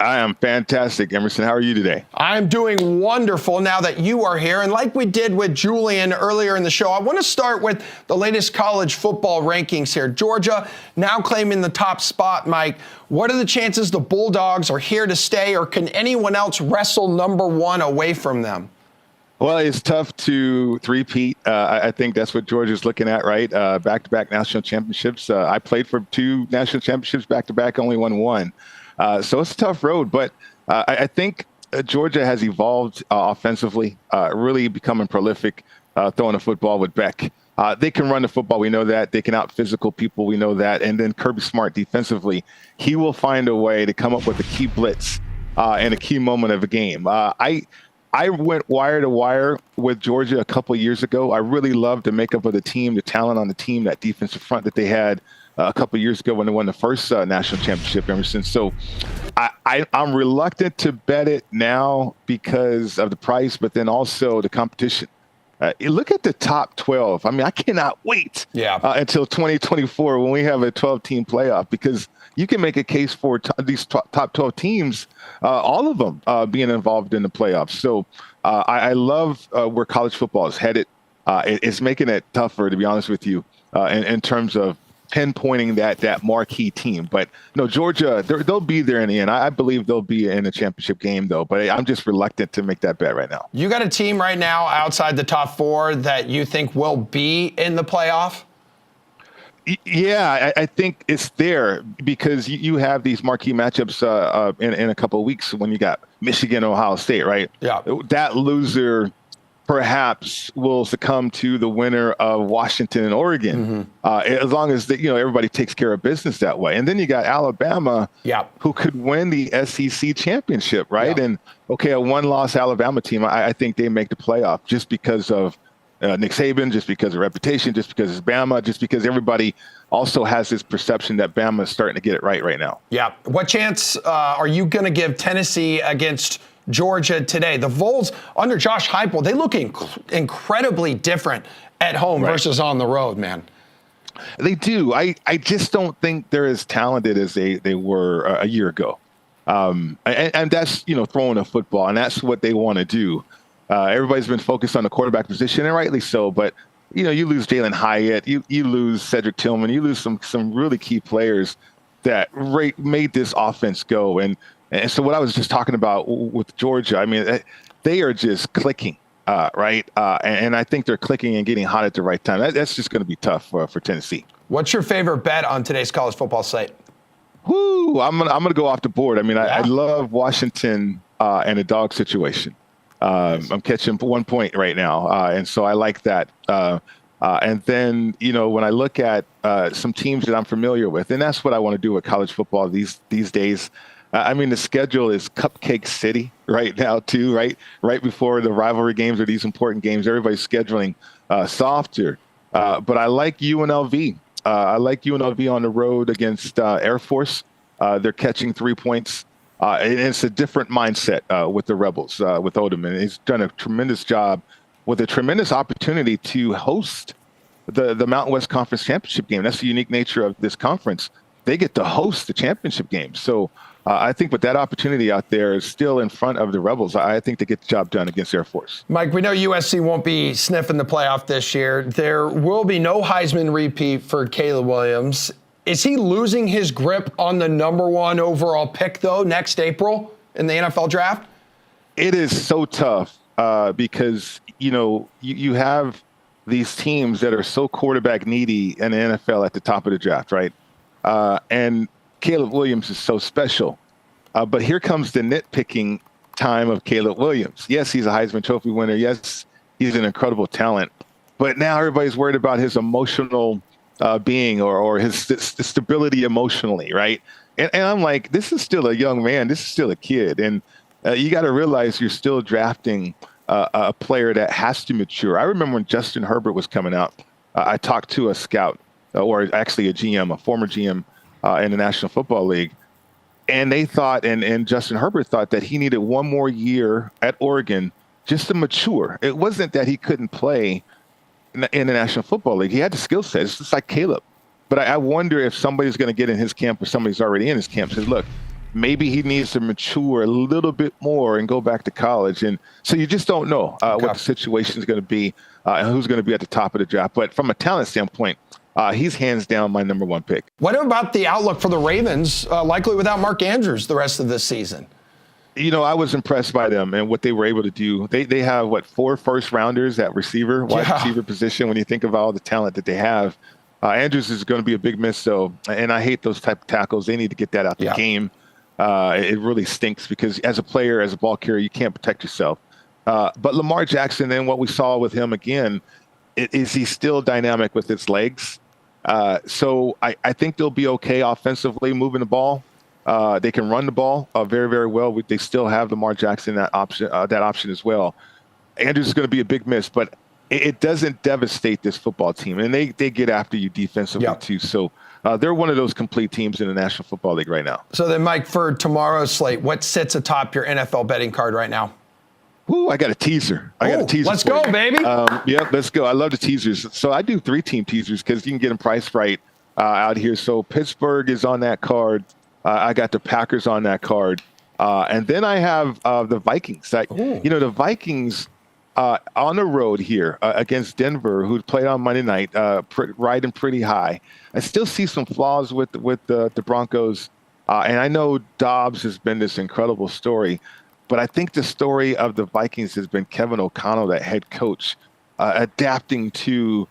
I am fantastic, Emerson. How are you today? I'm doing wonderful now that you are here. And like we did with Julian earlier in the show, I want to start with the latest college football rankings here. Georgia now claiming the top spot, Mike. What are the chances the Bulldogs are here to stay, or can anyone else wrestle number one away from them? Well, it's tough to three-peat. I think that's what Georgia's looking at, right? Back-to-back national championships. I played for 2 national championships back-to-back, only won 1. So it's a tough road, but I think Georgia has evolved offensively, really becoming prolific, throwing the football with Beck. They can run the football, we know that. They can out-physical people, we know that. And then Kirby Smart defensively, he will find a way to come up with a key blitz and a key moment of a game. I went wire to wire with Georgia a couple of years ago. I really loved the makeup of the team, the talent on the team, that defensive front that they had a couple of years ago when they won the first national championship, Emerson. So I'm reluctant to bet it now because of the price, but then also the competition. Look at the top 12. I mean, I cannot wait until 2024 when we have a 12-team playoff, because you can make a case for these top 12 teams, all of them being involved in the playoffs. So I love where college football is headed. It's making it tougher, to be honest with you, in terms of pinpointing that marquee team. But no, Georgia, they'll be there in the end. I believe they'll be in a championship game, though. But I'm just reluctant to make that bet right now. You got a team right now outside the top 4 that you think will be in the playoff? Yeah, I think it's there because you have these marquee matchups in a couple of weeks when you got Michigan, Ohio State, right? Yeah. That loser perhaps will succumb to the winner of Washington and Oregon, as long as everybody takes care of business that way. And then you got Alabama, who could win the SEC championship, right? And okay, a one-loss Alabama team, I think they make the playoff just because of Nick Saban, just because of reputation, just because it's Bama, just because everybody also has this perception that Bama is starting to get it right now. Yeah. What chance are you going to give Tennessee against Georgia today? The Vols under Josh Heupel, they look incredibly different at home versus on the road, man. They do. I just don't think they're as talented as they were a year ago. And that's, throwing a football, and that's what they want to do. Everybody's been focused on the quarterback position, and rightly so, but you lose Jalen Hyatt, you lose Cedric Tillman, you lose some really key players that made this offense go. And so what I was just talking about with Georgia, I mean, they are just clicking, right? And I think they're clicking and getting hot at the right time. That's just going to be tough for Tennessee. What's your favorite bet on today's college football slate? I'm gonna go off the board. I mean, I love Washington and a dog situation. I'm catching 1 point right now, and so I like that. And then, when I look at some teams that I'm familiar with, and that's what I want to do with college football these days. I mean, the schedule is Cupcake City right now, too, right? Right before the rivalry games or these important games, everybody's scheduling softer. But I like UNLV. I like UNLV on the road against Air Force. They're catching 3 points. And it's a different mindset with the Rebels, with Odom. And he's done a tremendous job with a tremendous opportunity to host the Mountain West Conference Championship game. That's the unique nature of this conference. They get to host the championship game. So I think with that opportunity out there is still in front of the Rebels. I think they get the job done against Air Force. Mike, we know USC won't be sniffing the playoff this year. There will be no Heisman repeat for Caleb Williams. Is he losing his grip on the #1 overall pick, though, next April in the NFL draft? It is so tough because, you have these teams that are so quarterback needy in the NFL at the top of the draft, right? And Caleb Williams is so special. But here comes the nitpicking time of Caleb Williams. Yes, he's a Heisman Trophy winner. Yes, he's an incredible talent. But now everybody's worried about his emotional being or his stability emotionally, right? And I'm like, this is still a young man. This is still a kid. And you got to realize you're still drafting a player that has to mature. I remember when Justin Herbert was coming out, I talked to a scout, or actually a GM, a former GM in the National Football League. And they thought, and Justin Herbert thought that he needed one more year at Oregon just to mature. It wasn't that he couldn't play in the National Football League. He had the skill set. It's just like Caleb. But I wonder if somebody's going to get in his camp or somebody's already in his camp says, look, maybe he needs to mature a little bit more and go back to college. And so you just don't know what the situation is going to be and who's going to be at the top of the draft. But from a talent standpoint, he's hands down my number one pick. What about the outlook for the Ravens, likely without Mark Andrews the rest of this season? You know, I was impressed by them and what they were able to do. They have, 4 first-rounders at receiver, wide receiver position when you think of all the talent that they have. Andrews is going to be a big miss, though, and I hate those type of tackles. They need to get that out the game. It really stinks because as a player, as a ball carrier, you can't protect yourself. But Lamar Jackson, and what we saw with him again, is he's still dynamic with his legs. So I think they'll be okay offensively moving the ball. They can run the ball very, very well. They still have Lamar Jackson that option as well. Andrews is going to be a big miss, but it doesn't devastate this football team, and they get after you defensively too. So they're one of those complete teams in the National Football League right now. So then, Mike, for tomorrow's slate, what sits atop your NFL betting card right now? Ooh, I got a teaser. Let's go, baby. Let's go. I love the teasers. So I do 3-team teasers because you can get them priced right out here. So Pittsburgh is on that card. I got the Packers on that card. And then I have the Vikings. The Vikings on the road here against Denver, who played on Monday night, riding pretty high. I still see some flaws with the Broncos. And I know Dobbs has been this incredible story. But I think the story of the Vikings has been Kevin O'Connell, that head coach, adapting to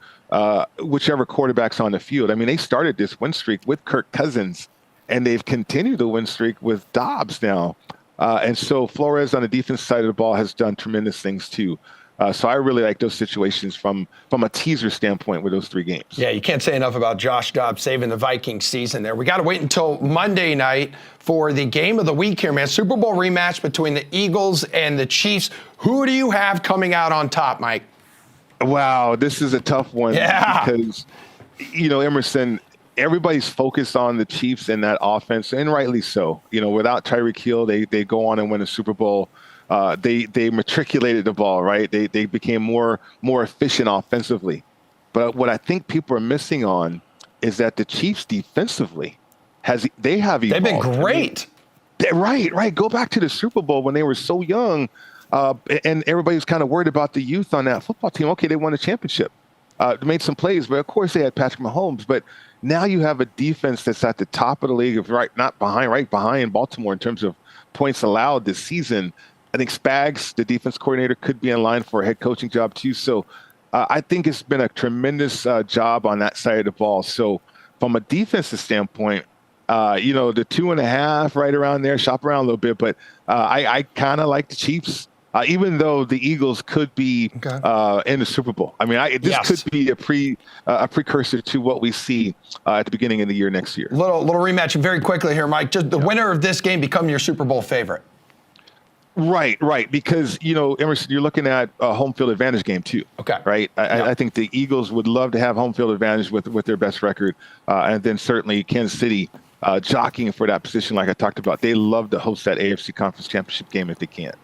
whichever quarterback's on the field. I mean, they started this win streak with Kirk Cousins, and they've continued the win streak with Dobbs now. And so Flores on the defense side of the ball has done tremendous things too. So I really like those situations from a teaser standpoint with those 3 games. Yeah, you can't say enough about Josh Dobbs saving the Vikings season there. We got to wait until Monday night for the game of the week here, man. Super Bowl rematch between the Eagles and the Chiefs. Who do you have coming out on top, Mike? Wow, this is a tough one. Yeah. Because, Emerson, everybody's focused on the Chiefs and that offense, and rightly so. Without Tyreek Hill, they go on and win a Super Bowl. They matriculated the ball, right? They became more efficient offensively. But what I think people are missing on is that the Chiefs defensively have evolved. They've been great. Right. Go back to the Super Bowl when they were so young, and everybody was kind of worried about the youth on that football team. Okay, they won a championship. They made some plays, but of course they had Patrick Mahomes. But now you have a defense that's at the top of the league, right behind Baltimore in terms of points allowed this season. I think Spags, the defense coordinator, could be in line for a head coaching job too. So I think it's been a tremendous job on that side of the ball. So from a defensive standpoint, the 2.5 right around there, shop around a little bit. But I kind of like the Chiefs, even though the Eagles could be in the Super Bowl. I mean, this could be a precursor to what we see at the beginning of the year next year. Little rematch very quickly here, Mike. Just the winner of this game become your Super Bowl favorite. Right. Because, Emerson, you're looking at a home field advantage game too. Okay. Right. I think the Eagles would love to have home field advantage with their best record. And then certainly Kansas City jockeying for that position, like I talked about. They love to host that AFC Conference Championship game if they can.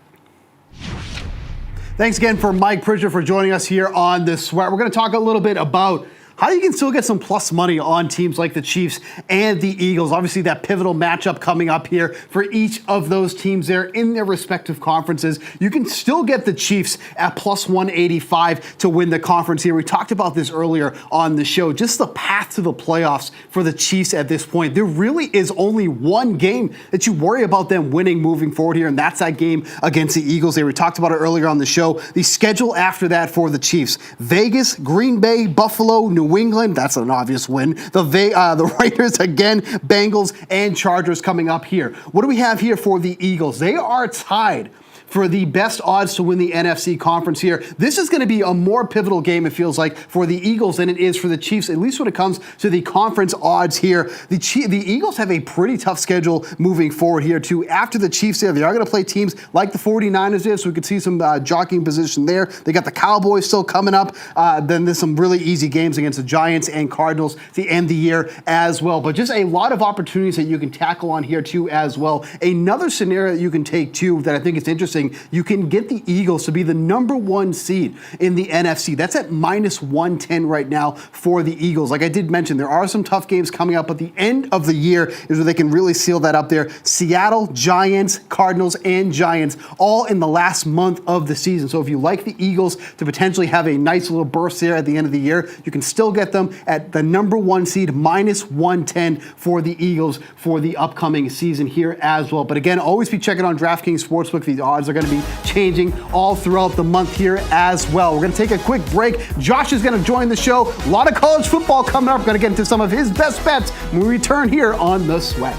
Thanks again for Mike Pritchard for joining us here on The Sweat. We're going to talk a little bit about how you can still get some plus money on teams like the Chiefs and the Eagles. Obviously, that pivotal matchup coming up here for each of those teams there in their respective conferences. You can still get the Chiefs at plus 185 to win the conference here. We talked about this earlier on the show. Just the path to the playoffs for the Chiefs at this point. There really is only one game that you worry about them winning moving forward here, and that's that game against the Eagles. We talked about it earlier on the show. The schedule after that for the Chiefs: Vegas, Green Bay, Buffalo, New England, that's an obvious win. The Raiders again, Bengals, and Chargers coming up here. What do we have here for the Eagles? They are tied for the best odds to win the NFC conference here. This is going to be a more pivotal game, it feels like, for the Eagles than it is for the Chiefs, at least when it comes to the conference odds here. The Eagles have a pretty tough schedule moving forward here, too. After the Chiefs there, they are going to play teams like the 49ers there, so we could see some jockeying position there. They got the Cowboys still coming up. Then there's some really easy games against the Giants and Cardinals to end the year as well. But just a lot of opportunities that you can tackle on here too as well. Another scenario that you can take too that I think is interesting, you can get the Eagles to be the number 1 seed in the NFC. That's at minus 110 right now for the Eagles. Like I did mention, there are some tough games coming up, but the end of the year is where they can really seal that up there. Seattle, Giants, Cardinals, and Giants all in the last month of the season. So if you like the Eagles to potentially have a nice little burst there at the end of the year, you can still get them at the number 1 seed, minus 110 for the Eagles for the upcoming season here as well. But again, always be checking on DraftKings Sportsbook. These odds are going to be changing all throughout the month here as well. We're going to take a quick break. Josh is going to join the show. A lot of college football coming up. We're going to get into some of his best bets when we return here on The Sweat.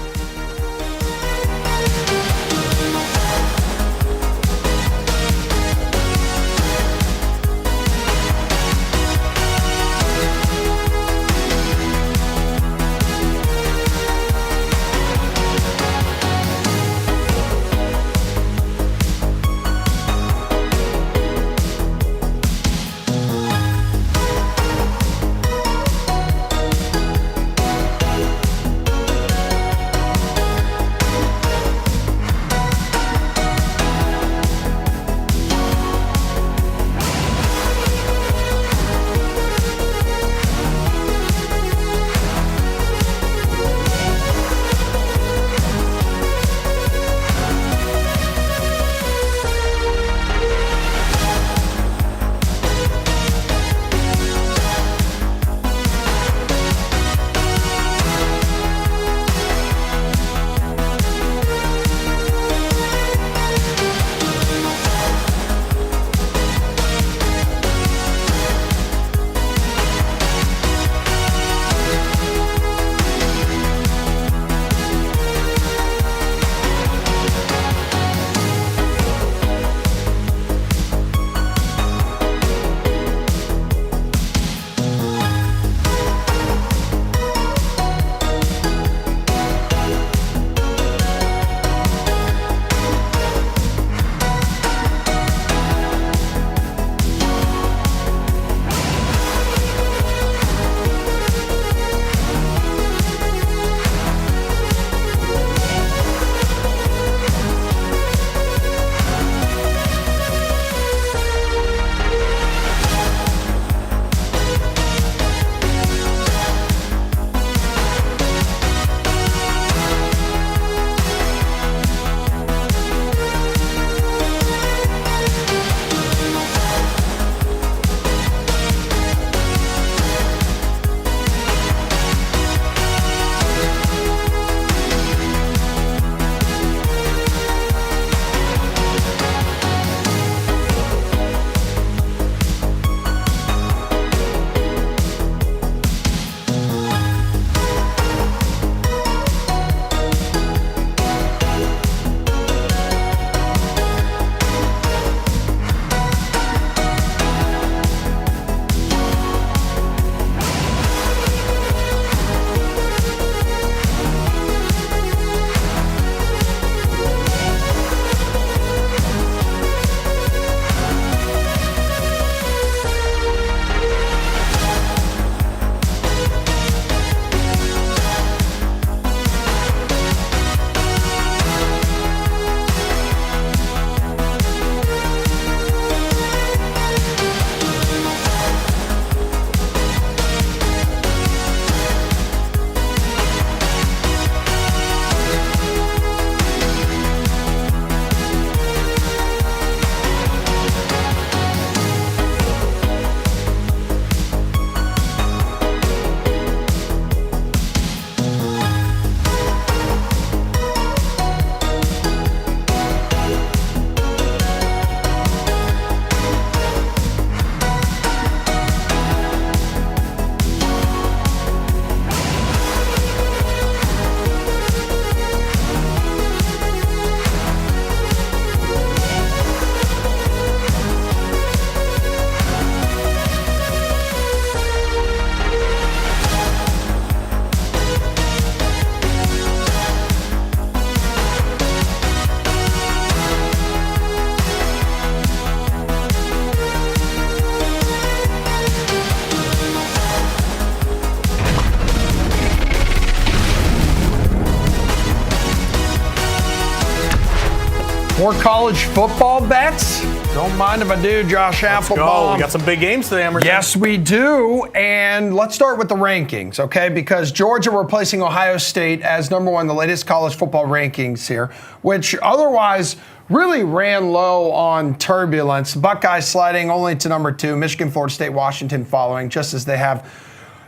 More college football bets? Don't mind if I do, Josh Applebaum. We got some big games today, Emerson. Yes, we do. And let's start with the rankings, okay? Because Georgia replacing Ohio State as number one, the latest college football rankings here, which otherwise really ran low on turbulence. Buckeyes sliding only to number two, Michigan, Florida State, Washington following, just as they have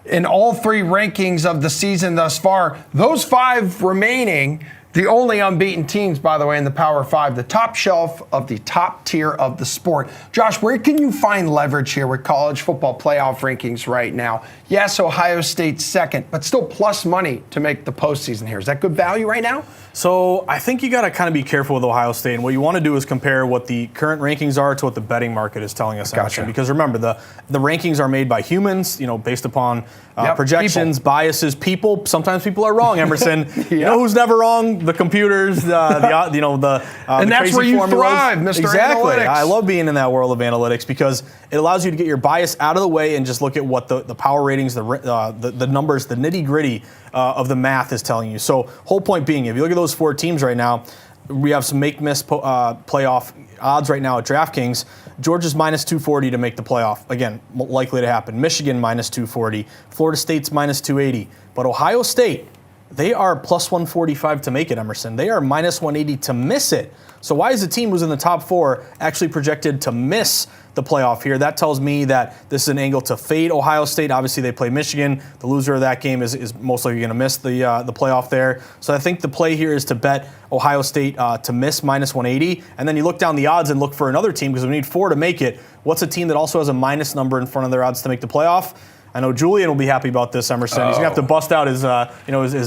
in all three rankings of the season thus far. Those five remaining, the only unbeaten teams, by the way, in the Power Five, the top shelf of the top tier of the sport. Josh, where can you find leverage here with college football playoff rankings right now? Yes, Ohio State's second, but still plus money to make the postseason here. Is that good value right now? So I think you got to kind of be careful with Ohio State. And what you want to do is compare what the current rankings are to what the betting market is telling us. Gotcha. Because remember, the rankings are made by humans, based upon projections, biases, people. Sometimes people are wrong, Emerson. You know who's never wrong? The computers, and the that's crazy where you formulas. thrive, Mr. Exactly. Analytics. I love being in that world of analytics because it allows you to get your bias out of the way and just look at what the power ratings, the numbers, the nitty gritty of the math is telling you. So whole point being, if you look at those four teams right now, we have some make-miss playoff odds right now at DraftKings. Georgia's minus 240 to make the playoff. Again, likely to happen. Michigan minus 240. Florida State's minus 280. But Ohio State, they are plus 145 to make it, Emerson. They are minus 180 to miss it. So why is the team who's in the top four actually projected to miss the playoff here? That tells me that this is an angle to fade Ohio State. Obviously, they play Michigan. The loser of that game is most likely going to miss the playoff there. So I think the play here is to bet Ohio State to miss minus 180. And then you look down the odds and look for another team because we need four to make it. What's a team that also has a minus number in front of their odds to make the playoff? I know Julian will be happy about this, Emerson. He's gonna have to bust out his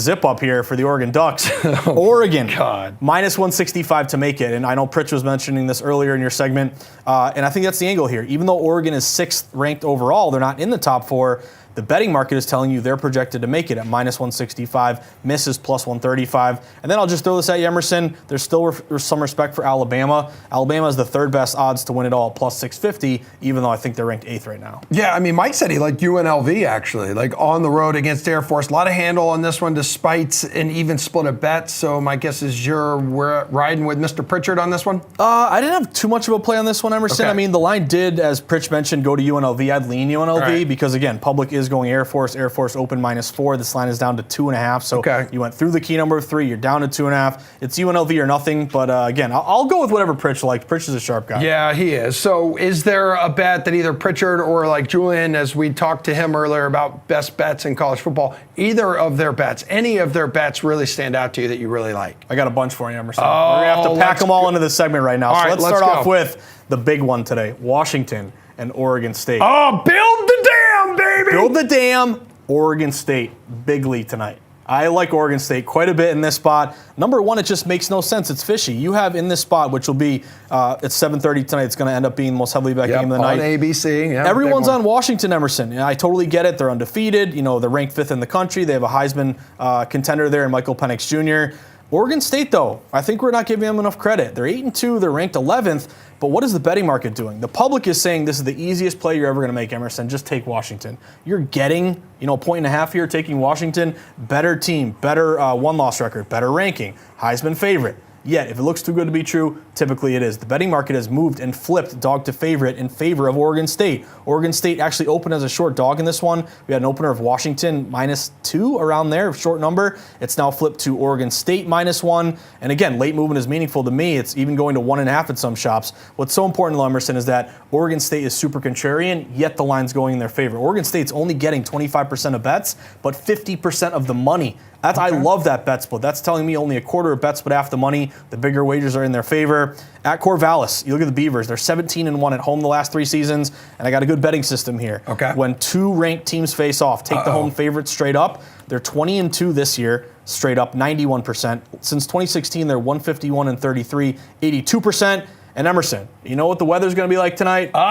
zip up here for the Oregon Ducks. Oregon, minus 165 to make it. And I know Pritch was mentioning this earlier in your segment, and I think that's the angle here. Even though Oregon is sixth ranked overall, they're not in the top four. The betting market is telling you they're projected to make it at minus 165, misses plus 135. And then I'll just throw this at you, Emerson. There's still some respect for Alabama. Alabama is the third best odds to win it all, plus 650, even though I think they're ranked eighth right now. Yeah, I mean, Mike said he liked UNLV, actually, like on the road against Air Force. A lot of handle on this one, despite an even split of bets. So my guess is we're riding with Mr. Pritchard on this one? I didn't have too much of a play on this one, Emerson. Okay. I mean, the line did, as Pritch mentioned, go to UNLV. I'd lean UNLV because, again, public is going Air Force. Air Force open -4. This line is down to 2.5. So you went through the key number of 3. You're down to 2.5. It's UNLV or nothing. But again, I'll go with whatever Pritch likes. Pritch is a sharp guy. Yeah, he is. So is there a bet that either Pritchard or like Julian, as we talked to him earlier about best bets in college football, either of their bets, any of their bets really stand out to you that you really like? I got a bunch for you, Emerson. We're going to have to pack them all into this segment right now. All so right, let's start off with the big one today, Washington and Oregon State. Oh, build the dam, baby! Build the dam. Oregon State, big lead tonight. I like Oregon State quite a bit in this spot. Number one, it just makes no sense. It's fishy. You have in this spot, which will be at 7:30 tonight. It's going to end up being the most heavily bet game of the night. On ABC. Yeah, everyone's on Washington, Emerson. I totally get it. They're undefeated. They're ranked 5th in the country. They have a Heisman contender there in Michael Penix Jr. Oregon State, though, I think we're not giving them enough credit. They're 8-2. They're ranked 11th. But what is the betting market doing? The public is saying this is the easiest play you're ever going to make, Emerson. Just take Washington. You're getting, a 1.5 here taking Washington. Better team, better one-loss record, better ranking, Heisman favorite. Yet, if it looks too good to be true, typically it is. The betting market has moved and flipped dog to favorite in favor of Oregon State. Oregon State actually opened as a short dog in this one. We had an opener of Washington -2 around there, short number. It's now flipped to Oregon State -1. And again, late movement is meaningful to me. It's even going to 1.5 at some shops. What's so important, Emerson, is that Oregon State is super contrarian, yet the line's going in their favor. Oregon State's only getting 25% of bets, but 50% of the money. I love that bet split. That's telling me only a quarter of bet split half the money. The bigger wagers are in their favor. At Corvallis, you look at the Beavers. They're 17-1 at home the last 3 seasons, and I got a good betting system here. Okay. When 2 ranked teams face off, take the home favorite straight up. They're 20-2 this year, straight up 91%. Since 2016, they're 151-33, 82%. And Emerson, you know what the weather's going to be like tonight? When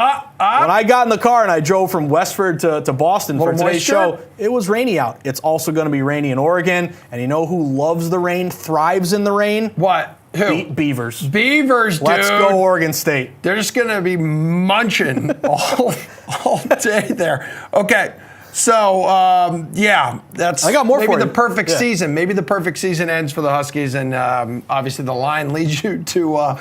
I got in the car and I drove from Westford to Boston for today's show, it was rainy out. It's also going to be rainy in Oregon. And you know who loves the rain, thrives in the rain? What? Who? Beavers. Beavers, dude. Let's go Oregon State. They're just going to be munching all day there. Okay. So, yeah, that's I got more maybe for the you. perfect Yeah. season. Maybe the perfect season ends for the Huskies, and obviously the line leads you to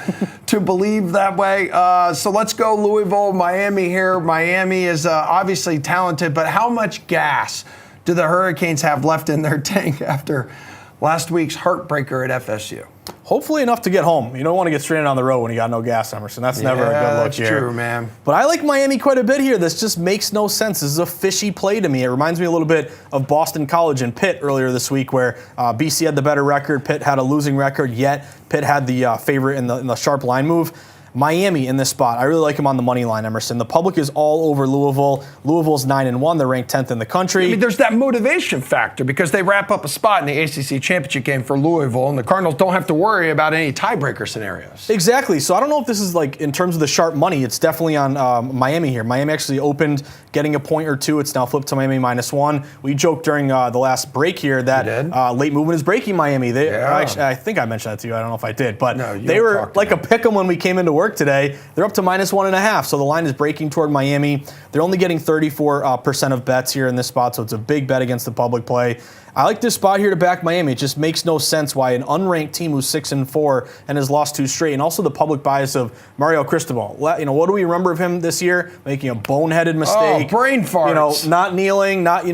believe that way. So let's go Louisville, Miami here. Miami is obviously talented, but how much gas do the Hurricanes have left in their tank after last week's heartbreaker at FSU? Hopefully enough to get home. You don't want to get stranded on the road when you got no gas, Emerson. That's never a good look that's here. true, man. But I like Miami quite a bit here. This just makes no sense. This is a fishy play to me. It reminds me a little bit of Boston College and Pitt earlier this week, where BC had the better record, Pitt had a losing record, yet Pitt had the favorite in the sharp line move. Miami in this spot. I really like him on the money line, Emerson. The public is all over Louisville. Louisville's 9-1. They're ranked 10th in the country. I mean, there's that motivation factor because they wrap up a spot in the ACC championship game for Louisville, and the Cardinals don't have to worry about any tiebreaker scenarios. Exactly. So I don't know if this is like in terms of the sharp money. It's definitely on Miami here. Miami actually opened getting a point or two. It's now flipped to Miami -1. We joked during the last break here that late movement is breaking Miami. Actually, I think I mentioned that to you. I don't know if I did, but they were like a pick 'em when we came into work today. They're up to -1.5. So the line is breaking toward Miami. They're only getting 34% of bets here in this spot. So it's a big bet against the public play. I like this spot here to back Miami. It just makes no sense why an unranked team who's 6-4 and has lost 2 straight, and also the public bias of Mario Cristobal. You know, what do we remember of him this year? Making a boneheaded mistake. Oh, brain farts. You know, not kneeling, not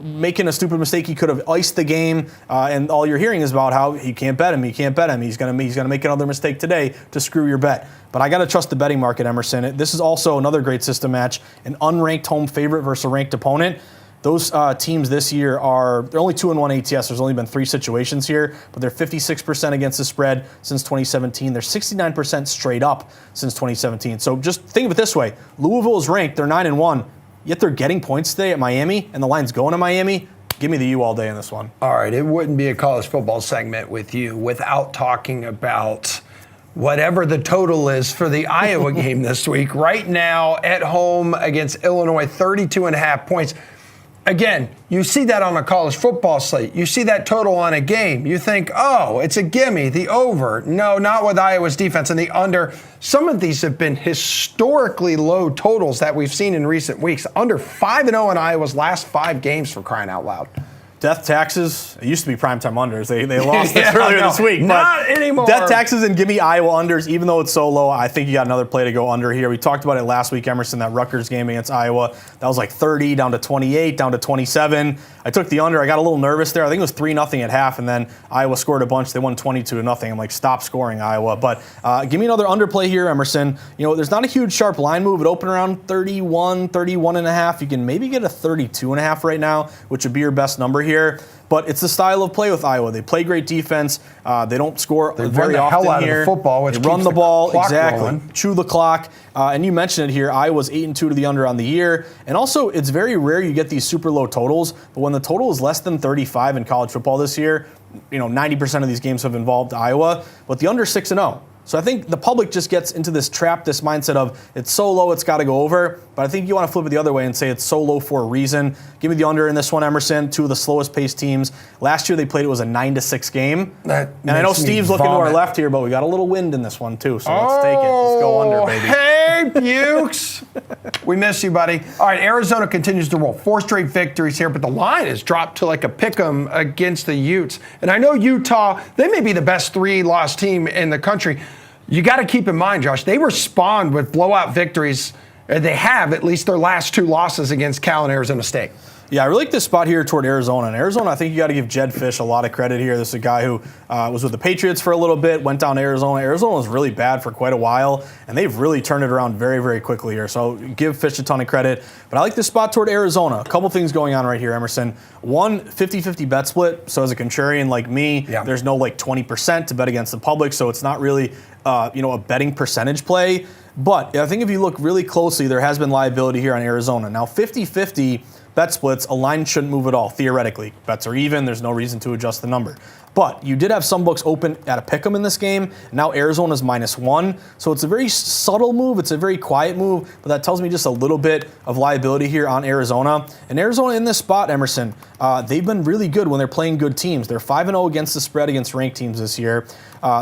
making a stupid mistake. He could have iced the game, and all you're hearing is about how he can't bet him. He can't bet him. He's gonna make another mistake today to screw your bet. But I got to trust the betting market, Emerson. This is also another great system match. An unranked home favorite versus a ranked opponent. Those teams this year they're only 2-1 ATS. There's only been 3 situations here, but they're 56% against the spread since 2017. They're 69% straight up since 2017. So just think of it this way. Louisville is ranked. They're 9-1, yet they're getting points today at Miami, and the line's going to Miami. Give me the U all day in this one. All right, it wouldn't be a college football segment with you without talking about whatever the total is for the Iowa game this week. Right now, at home against Illinois, 32.5 points. Again, you see that on a college football slate. You see that total on a game. You think, oh, it's a gimme, the over. No, not with Iowa's defense and the under. Some of these have been historically low totals that we've seen in recent weeks. Under 5-0 in Iowa's last 5 games, for crying out loud. Death taxes. It used to be primetime unders. They lost this earlier this week. Not anymore. Death taxes and give me Iowa unders, even though it's so low. I think you got another play to go under here. We talked about it last week, Emerson, that Rutgers game against Iowa. That was like 30, down to 28, down to 27. I took the under. I got a little nervous there. I think it was 3-0 at half, and then Iowa scored a bunch. They won 22-0. I'm like, stop scoring, Iowa. But give me another underplay here, Emerson. You know, there's not a huge sharp line move. It opened around 31, 31.5. You can maybe get a 32.5 right now, which would be your best number here. But it's the style of play with Iowa. They play great defense. They don't score very often hell out here. of the football, which they run keeps the ball clock exactly, rolling. chew the clock. And you mentioned it here. Iowa's 8-2 to the under on the year. And also, it's very rare you get these super low totals. But when the total is less than 35 in college football this year, 90% of these games have involved Iowa. But the under 6-0. So I think the public just gets into this trap, this mindset of it's so low, it's got to go over. But I think you want to flip it the other way and say it's so low for a reason. Give me the under in this one, Emerson. 2 of the slowest paced teams. Last year they played it was a 9-6 game. And I know Steve's looking to our left here, but we got a little wind in this one too. So let's take it. Let's go under, baby. Hey, Bukes. We miss you, buddy. All right, Arizona continues to roll. 4 straight victories here, but the line has dropped to like a pick'em against the Utes. And I know Utah, they may be the best 3-loss team in the country. You got to keep in mind, Josh, they respond with blowout victories. They have at least their last 2 losses against Cal and Arizona State. Yeah, I really like this spot here toward Arizona. And Arizona, I think you got to give Jed Fish a lot of credit here. This is a guy who was with the Patriots for a little bit, went down to Arizona. Arizona was really bad for quite a while, and they've really turned it around very, very quickly here. So give Fish a ton of credit. But I like this spot toward Arizona. A couple things going on right here, Emerson. One, 50-50 bet split. So as a contrarian like me, there's no like 20% to bet against the public, so it's not really a betting percentage play. But I think if you look really closely, there has been liability here on Arizona. Now, 50-50 bet splits, a line shouldn't move at all, theoretically. Bets are even. There's no reason to adjust the number. But you did have some books open at a pick'em in this game. Now Arizona's -1. So it's a very subtle move. It's a very quiet move. But that tells me just a little bit of liability here on Arizona. And Arizona in this spot, Emerson, they've been really good when they're playing good teams. They're 5-0 against the spread against ranked teams this year.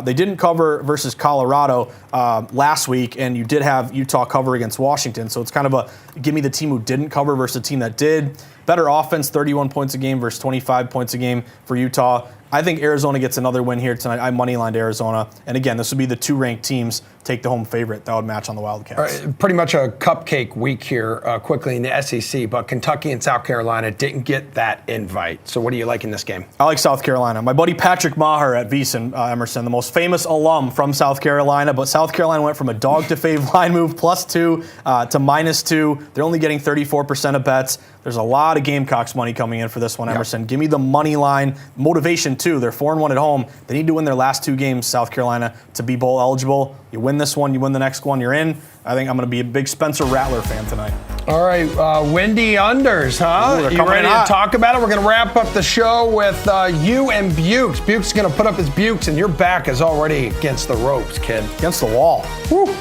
They didn't cover versus Colorado last week, and you did have Utah cover against Washington. So it's kind of a give me the team who didn't cover versus the team that did. better offense, 31 points a game versus 25 points a game for Utah. I think Arizona gets another win here tonight. I moneylined Arizona. And again, this would be the 2 ranked teams take the home favorite. That would match on the Wildcats. Pretty much a cupcake week here quickly in the SEC, but Kentucky and South Carolina didn't get that invite. So what do you like in this game? I like South Carolina. My buddy Patrick Maher at VEASAN, Emerson, the most famous alum from South Carolina, but South Carolina went from a dog to fave line move +2 to -2. They're only getting 34% of bets. There's a lot of Gamecocks money coming in for this one, Emerson. Give me the money line. Motivation, too. They're 4-1 at home. They need to win their last 2 games, South Carolina, to be bowl eligible. You win this one, you win the next one, you're in. I think I'm going to be a big Spencer Rattler fan tonight. All right, windy unders, huh? Ooh, they're You coming ready in to hot. talk about it? We're going to wrap up the show with you and Bukes. Bukes is going to put up his Bukes, and your back is already against the ropes, kid. Against the wall. Woo.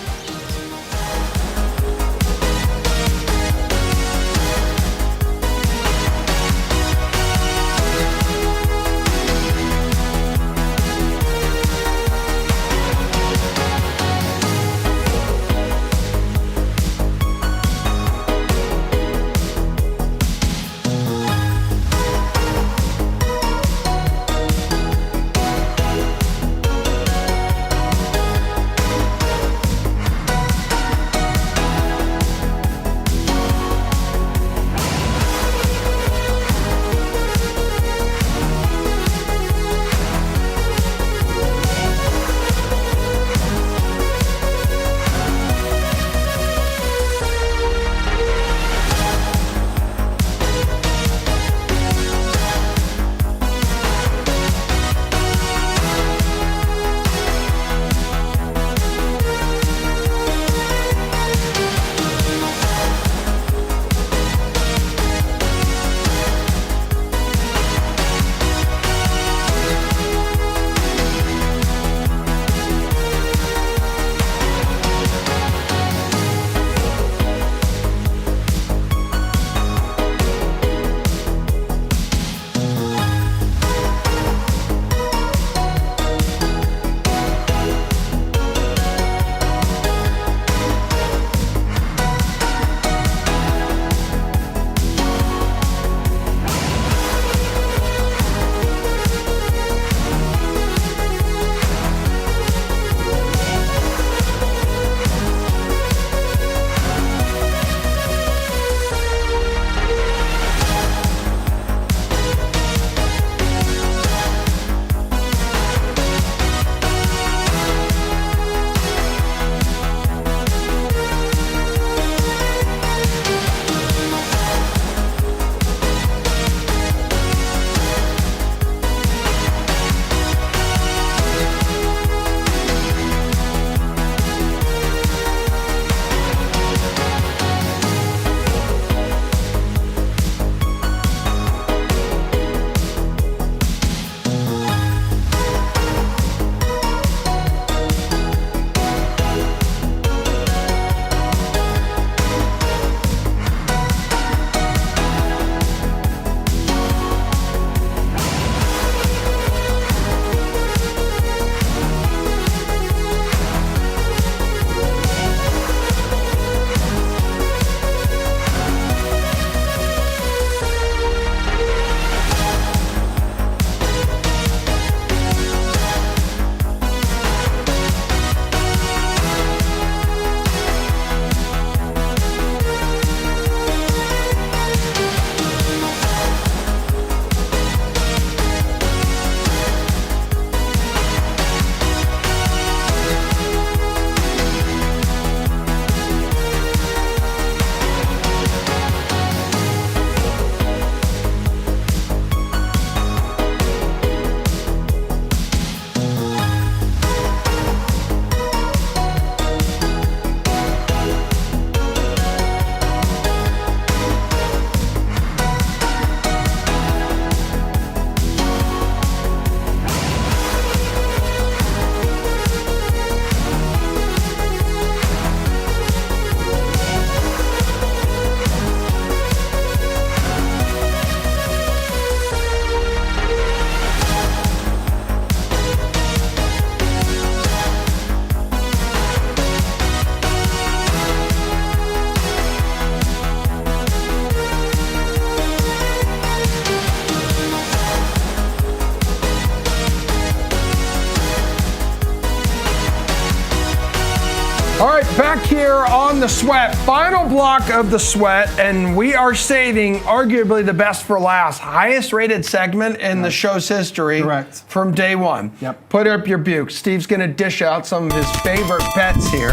here on the Sweat, final block of the Sweat, and we are saving arguably the best for last, highest rated segment in the show's history. Correct. From day one. Yep. Put up your buke. Steve's going to dish out some of his favorite bets here.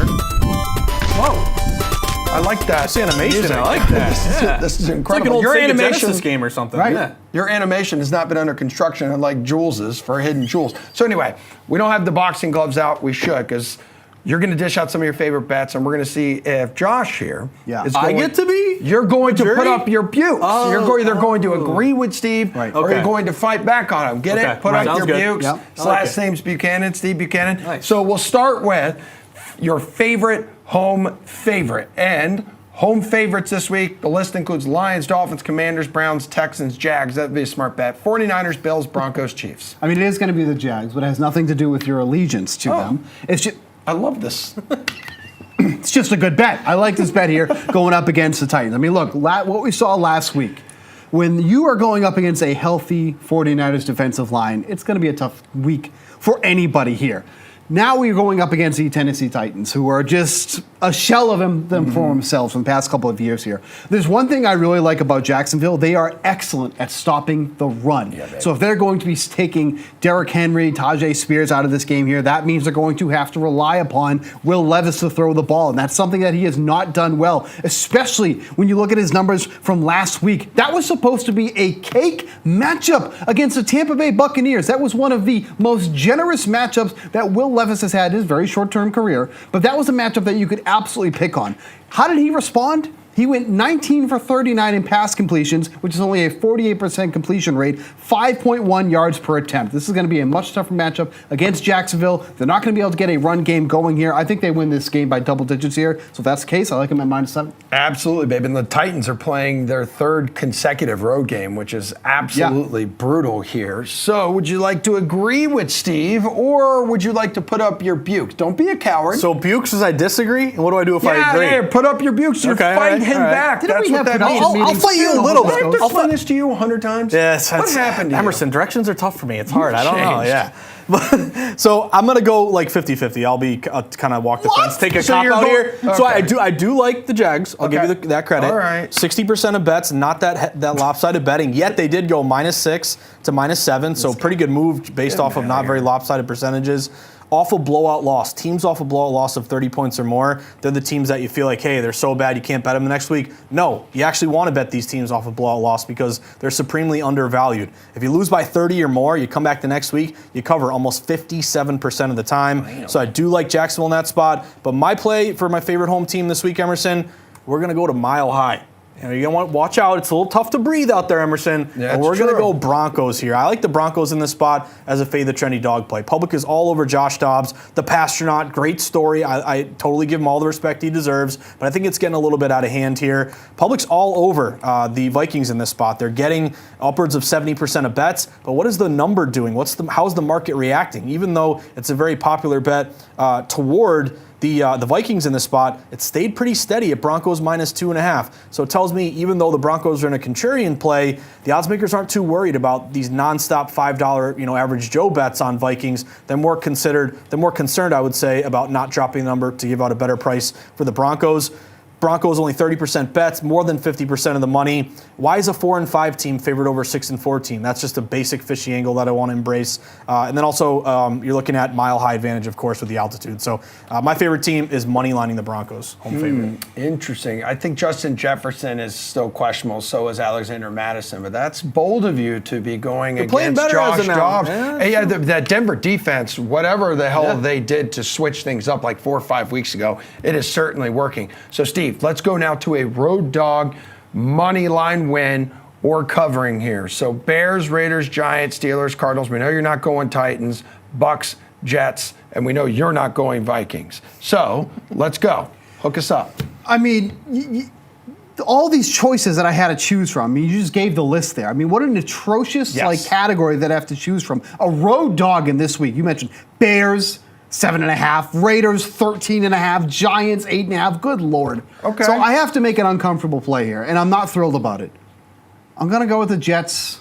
Whoa. I like that. This animation, music. I like that. This is It's like incredible. an old Your Sega animation Genesis game or something. Right. Yeah. Your animation has not been under construction unlike Jules's for Hidden Jewels. So anyway, we don't have the boxing gloves out. We should, because you're going to dish out some of your favorite bets, and we're going to see if Josh here is I going, get to be You're going to jury? put up your bukes. You're either going to agree with Steve, Right. or Okay. you're going to fight back on him. Get Okay. it? Put Right. up your Sounds good. bukes. Yep. His I like last it. name's Buchanan, Steve Buchanan. Nice. So we'll start with your favorite home favorite. And home favorites this week, the list includes Lions, Dolphins, Commanders, Browns, Texans, Jags. That would be a smart bet. 49ers, Bills, Broncos, Chiefs. I mean, it is going to be the Jags, but it has nothing to do with your allegiance to them. It's just. I love this. It's just a good bet. I like this bet here going up against the Titans. I mean, look, what we saw last week, when you are going up against a healthy 49ers defensive line, it's going to be a tough week for anybody here. Now we're going up against the Tennessee Titans, who are just a shell of them for themselves from the past couple of years here. There's one thing I really like about Jacksonville. They are excellent at stopping the run. So if they're going to be taking Derrick Henry, Tajay Spears out of this game here, that means they're going to have to rely upon Will Levis to throw the ball. And that's something that he has not done well, especially when you look at his numbers from last week. That was supposed to be a cake matchup against the Tampa Bay Buccaneers. That was one of the most generous matchups that Will Levis has had in his very short-term career, but that was a matchup that you could absolutely pick on. How did he respond? He went 19 for 39 in pass completions, which is only a 48% completion rate, 5.1 yards per attempt. This is going to be a much tougher matchup against Jacksonville. They're not going to be able to get a run game going here. I think they win this game by double digits here. So if that's the case, I like them at -7. Absolutely, baby. And the Titans are playing their third consecutive road game, which is absolutely brutal here. So would you like to agree with Steve, or would you like to put up your buke? Don't be a coward. So Bukes says I disagree, and what do I do if I agree? Yeah, put up your bukes. You're Okay, all fighting right, him all right. back. Didn't That's we what have that production means. meetings I'll fight you a too? little Do I bit. have to I'll explain fight- this to you 100 times? Yes, What happened to you? Emerson, directions are tough for me. It's hard. I don't know. changed. Yeah. But, so I'm gonna go like 50-50. I'll be kind of walk the What? fence, take a So cop you're out going- here. So Okay. I do like the Jags. I'll give Okay. you that credit. All right. 60% of bets, not that lopsided betting. Yet they did go -6 to -7. So pretty good move based off of not very lopsided percentages. Awful blowout loss. Teams off a blowout loss of 30 points or more, they're the teams that you feel like, hey, they're so bad you can't bet them the next week. No, you actually want to bet these teams off a blowout loss because they're supremely undervalued. If you lose by 30 or more, you come back the next week, you cover almost 57% of the time. So I do like Jacksonville in that spot. But my play for my favorite home team this week, Emerson, we're going to go to Mile High. You're going to want to watch out. It's a little tough to breathe out there, Emerson. Yeah, and it's we're going to true. go Broncos here. I like the Broncos in this spot as a fade the trendy dog play. Public is all over Josh Dobbs, the Pastronaut. Great story. I totally give him all the respect he deserves, but I think it's getting a little bit out of hand here. Public's all over the Vikings in this spot. They're getting upwards of 70% of bets, but what is the number doing? How's the market reacting? Even though it's a very popular bet toward the Vikings in this spot, it stayed pretty steady at Broncos -2.5. So it tells me even though the Broncos are in a contrarian play, the odds makers aren't too worried about these nonstop $5 average Joe bets on Vikings. They're more concerned, I would say, about not dropping the number to give out a better price for the Broncos. Broncos only 30% bets, more than 50% of the money. Why is a 4-5 team favored over 6-4 team? That's just a basic fishy angle that I want to embrace. And then also you're looking at mile high advantage, of course, with the altitude. So my favorite team is money lining the Broncos, home favorite. Interesting. I think Justin Jefferson is still questionable. So is Alexander Madison. But that's bold of you to be going playing against better as Josh of now. Dobbs. Yeah, Hey, that Denver defense, whatever the hell they did to switch things up like 4 or 5 weeks ago, it is certainly working. So, Steve, let's go now to a road dog money line win or covering here. So Bears, Raiders, Giants, Steelers, Cardinals. We know you're not going Titans, Bucks, Jets, and we know you're not going Vikings. So let's go. Hook us up. I mean, all these choices that I had to choose from. I mean, you just gave the list there. I mean, what an atrocious category that I have to choose from. A road dog in this week. You mentioned Bears, 7.5, Raiders 13.5, Giants 8.5. Good Lord. Okay. So I have to make an uncomfortable play here, and I'm not thrilled about it. I'm gonna go with the Jets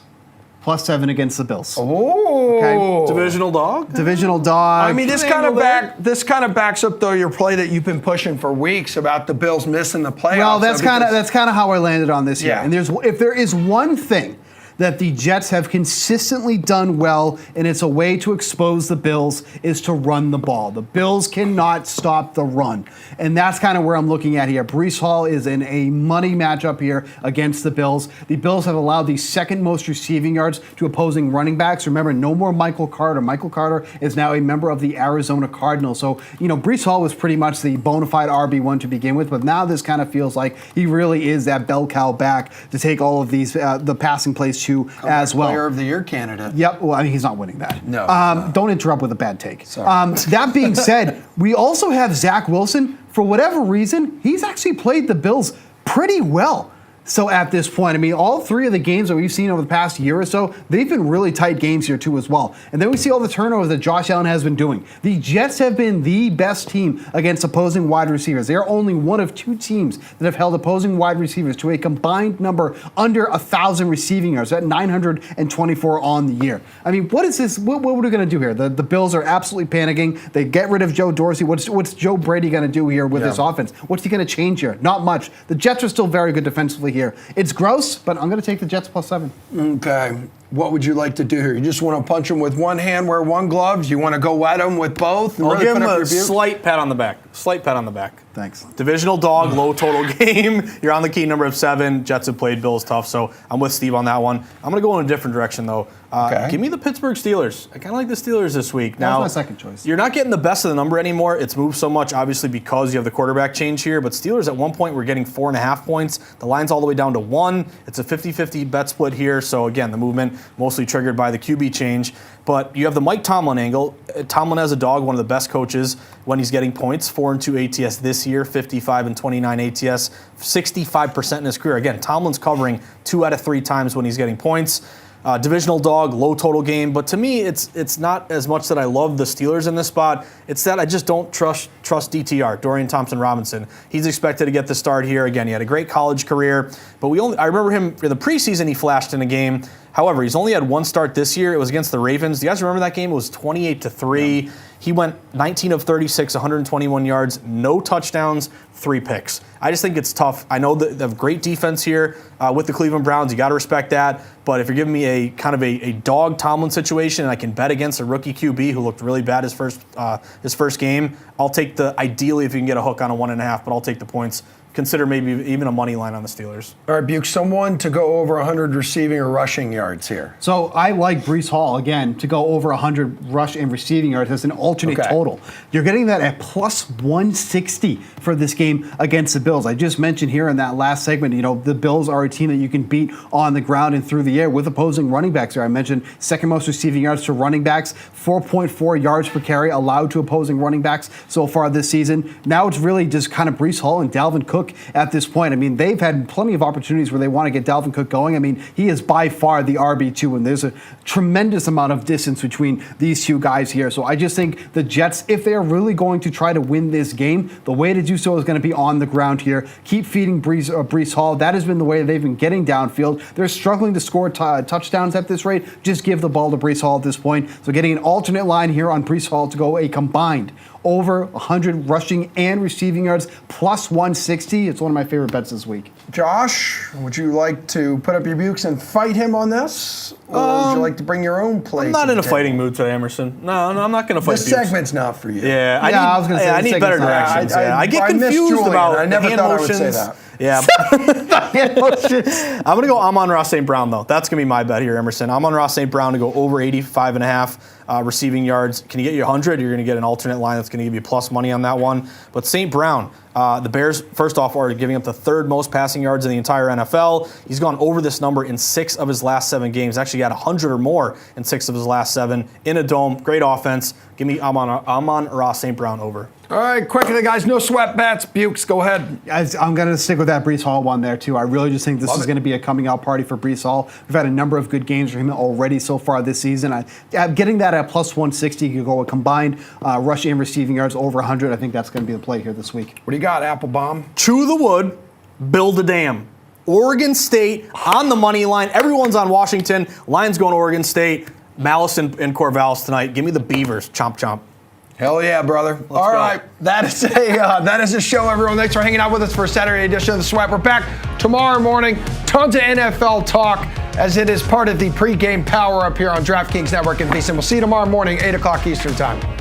+7 against the Bills. Oh, Divisional dog? Divisional dog. I mean, this kind of backs up though your play that you've been pushing for weeks about the Bills missing the playoffs. well, that's kind of how I landed on this here. Yeah. And if there is one thing that the Jets have consistently done well, and it's a way to expose the Bills, is to run the ball. The Bills cannot stop the run. And that's kind of where I'm looking at here. Breece Hall is in a money matchup here against the Bills. The Bills have allowed the second most receiving yards to opposing running backs. Remember, no more Michael Carter. Michael Carter is now a member of the Arizona Cardinals. So, Breece Hall was pretty much the bona fide RB1 to begin with, but now this kind of feels like he really is that bell cow back to take all of these, the passing plays to as well. Player of the Year candidate. Yep. Well, I mean, he's not winning that. No. Don't interrupt with a bad take. Sorry. That being said, we also have Zach Wilson. For whatever reason, he's actually played the Bills pretty well. So at this point, I mean, all three of the games that we've seen over the past year or so, they've been really tight games here too as well. And then we see all the turnovers that Josh Allen has been doing. The Jets have been the best team against opposing wide receivers. They are only one of two teams that have held opposing wide receivers to a combined number under 1,000 receiving yards, at 924 on the year. I mean, what is this? What are we going to do here? The Bills are absolutely panicking. They get rid of Joe Dorsey. What's Joe Brady going to do here with this offense? What's he going to change here? Not much. The Jets are still very good defensively here. It's gross, but I'm going to take the Jets +7. Okay. What would you like to do here? You just want to punch him with one hand, wear one glove? You want to go at him with both? And I'll really give put him up a your view? slight pat on the back. Slight pat on the back. Thanks. Divisional dog, low total game. You're on the key number of 7. Jets have played Bills tough, so I'm with Steve on that one. I'm going to go in a different direction, though. Okay. Give me the Pittsburgh Steelers. I kind of like the Steelers this week. That was Now, my second choice. You're not getting the best of the number anymore. It's moved so much, obviously, because you have the quarterback change here. But Steelers at one point were getting 4.5 points. The line's all the way down to 1. It's a 50-50 bet split here. So, again, the movement mostly triggered by the QB change. But you have the Mike Tomlin angle. Tomlin as a dog, one of the best coaches when he's getting points. 4-2 ATS this year, 55-29 ATS, 65% in his career. Again, Tomlin's covering 2 out of 3 times when he's getting points. Divisional dog, low total game. But to me, it's not as much that I love the Steelers in this spot. It's that I just don't trust DTR, Dorian Thompson-Robinson. He's expected to get the start here. Again, he had a great college career. But I remember him in the preseason, he flashed in a game. However, he's only had one start this year. It was against the Ravens. Do you guys remember that game? It was 28-3. Yeah. He went 19 of 36, 121 yards, no touchdowns, 3 picks. I just think it's tough. I know that they have great defense here with the Cleveland Browns. You got to respect that. But if you're giving me a kind of a dog Tomlin situation and I can bet against a rookie QB who looked really bad his first game, I'll take ideally if you can get a hook on a 1.5, but I'll take the points. Consider maybe even a money line on the Steelers. All right, Buke, someone to go over 100 receiving or rushing yards here. So I like Breece Hall, again, to go over 100 rush and receiving yards as an alternate total. You're getting that at +160 for this game against the Bills. I just mentioned here in that last segment, the Bills are a team that you can beat on the ground and through the air with opposing running backs here. I mentioned second most receiving yards to running backs, 4.4 yards per carry allowed to opposing running backs so far this season. Now it's really just kind of Breece Hall and Dalvin Cook at this point. I mean, they've had plenty of opportunities where they want to get Dalvin Cook going. I mean, he is by far the RB2, and there's a tremendous amount of distance between these two guys here. So I just think the Jets, if they are really going to try to win this game, the way to do so is going to be on the ground here. Keep feeding Breece Hall. That has been the way they've been getting downfield. They're struggling to score touchdowns at this rate. Just give the ball to Breece Hall at this point. So getting an alternate line here on Breece Hall to go a combined over 100 rushing and receiving yards, +160. It's one of my favorite bets this week. Josh, would you like to put up your Bukes and fight him on this? Or would you like to bring your own play? I'm not in a fighting mood today, Emerson. No, I'm not going to fight This Bukes. segment's not for you. Yeah, I was gonna say I this need better segment's not- directions. I I get missed confused Julian. about I never hand thought I would say motions. that. Yeah. I'm going to go Amon-Ra St. Brown, though. That's going to be my bet here, Emerson. Amon-Ra St. Brown to go over 85.5 receiving yards. Can you get you 100? You're going to get an alternate line that's going to give you plus money on that one. But St. Brown, the Bears, first off, are giving up the 3rd most passing yards in the entire NFL. He's gone over this number in 6 of his last 7 games. Actually got 100 or more in 6 of his last 7 in a dome. Great offense. Give me Amon-Ra St. Brown over. All right, quickly, guys. No sweat bets. Bukes, go ahead. I'm going to stick with that Breece Hall one there, too. I really just think this is going to be a coming out party for Breece Hall. We've had a number of good games for him already so far this season. Getting that at +160, you could go a combined rush and receiving yards over 100. I think that's going to be the play here this week. What do you got, Applebaum? Chew the wood, build a dam. Oregon State on the money line. Everyone's on Washington. Lions going to Oregon State. Malice and Corvallis tonight. Give me the Beavers. Chomp, chomp. Hell yeah, brother. All right. That is a show, everyone. Thanks for hanging out with us for a Saturday edition of The Sweat. We're back tomorrow morning. Tons of NFL talk as it is part of the pregame power up here on DraftKings Network and VSiN. We'll see you tomorrow morning, 8 o'clock Eastern Time.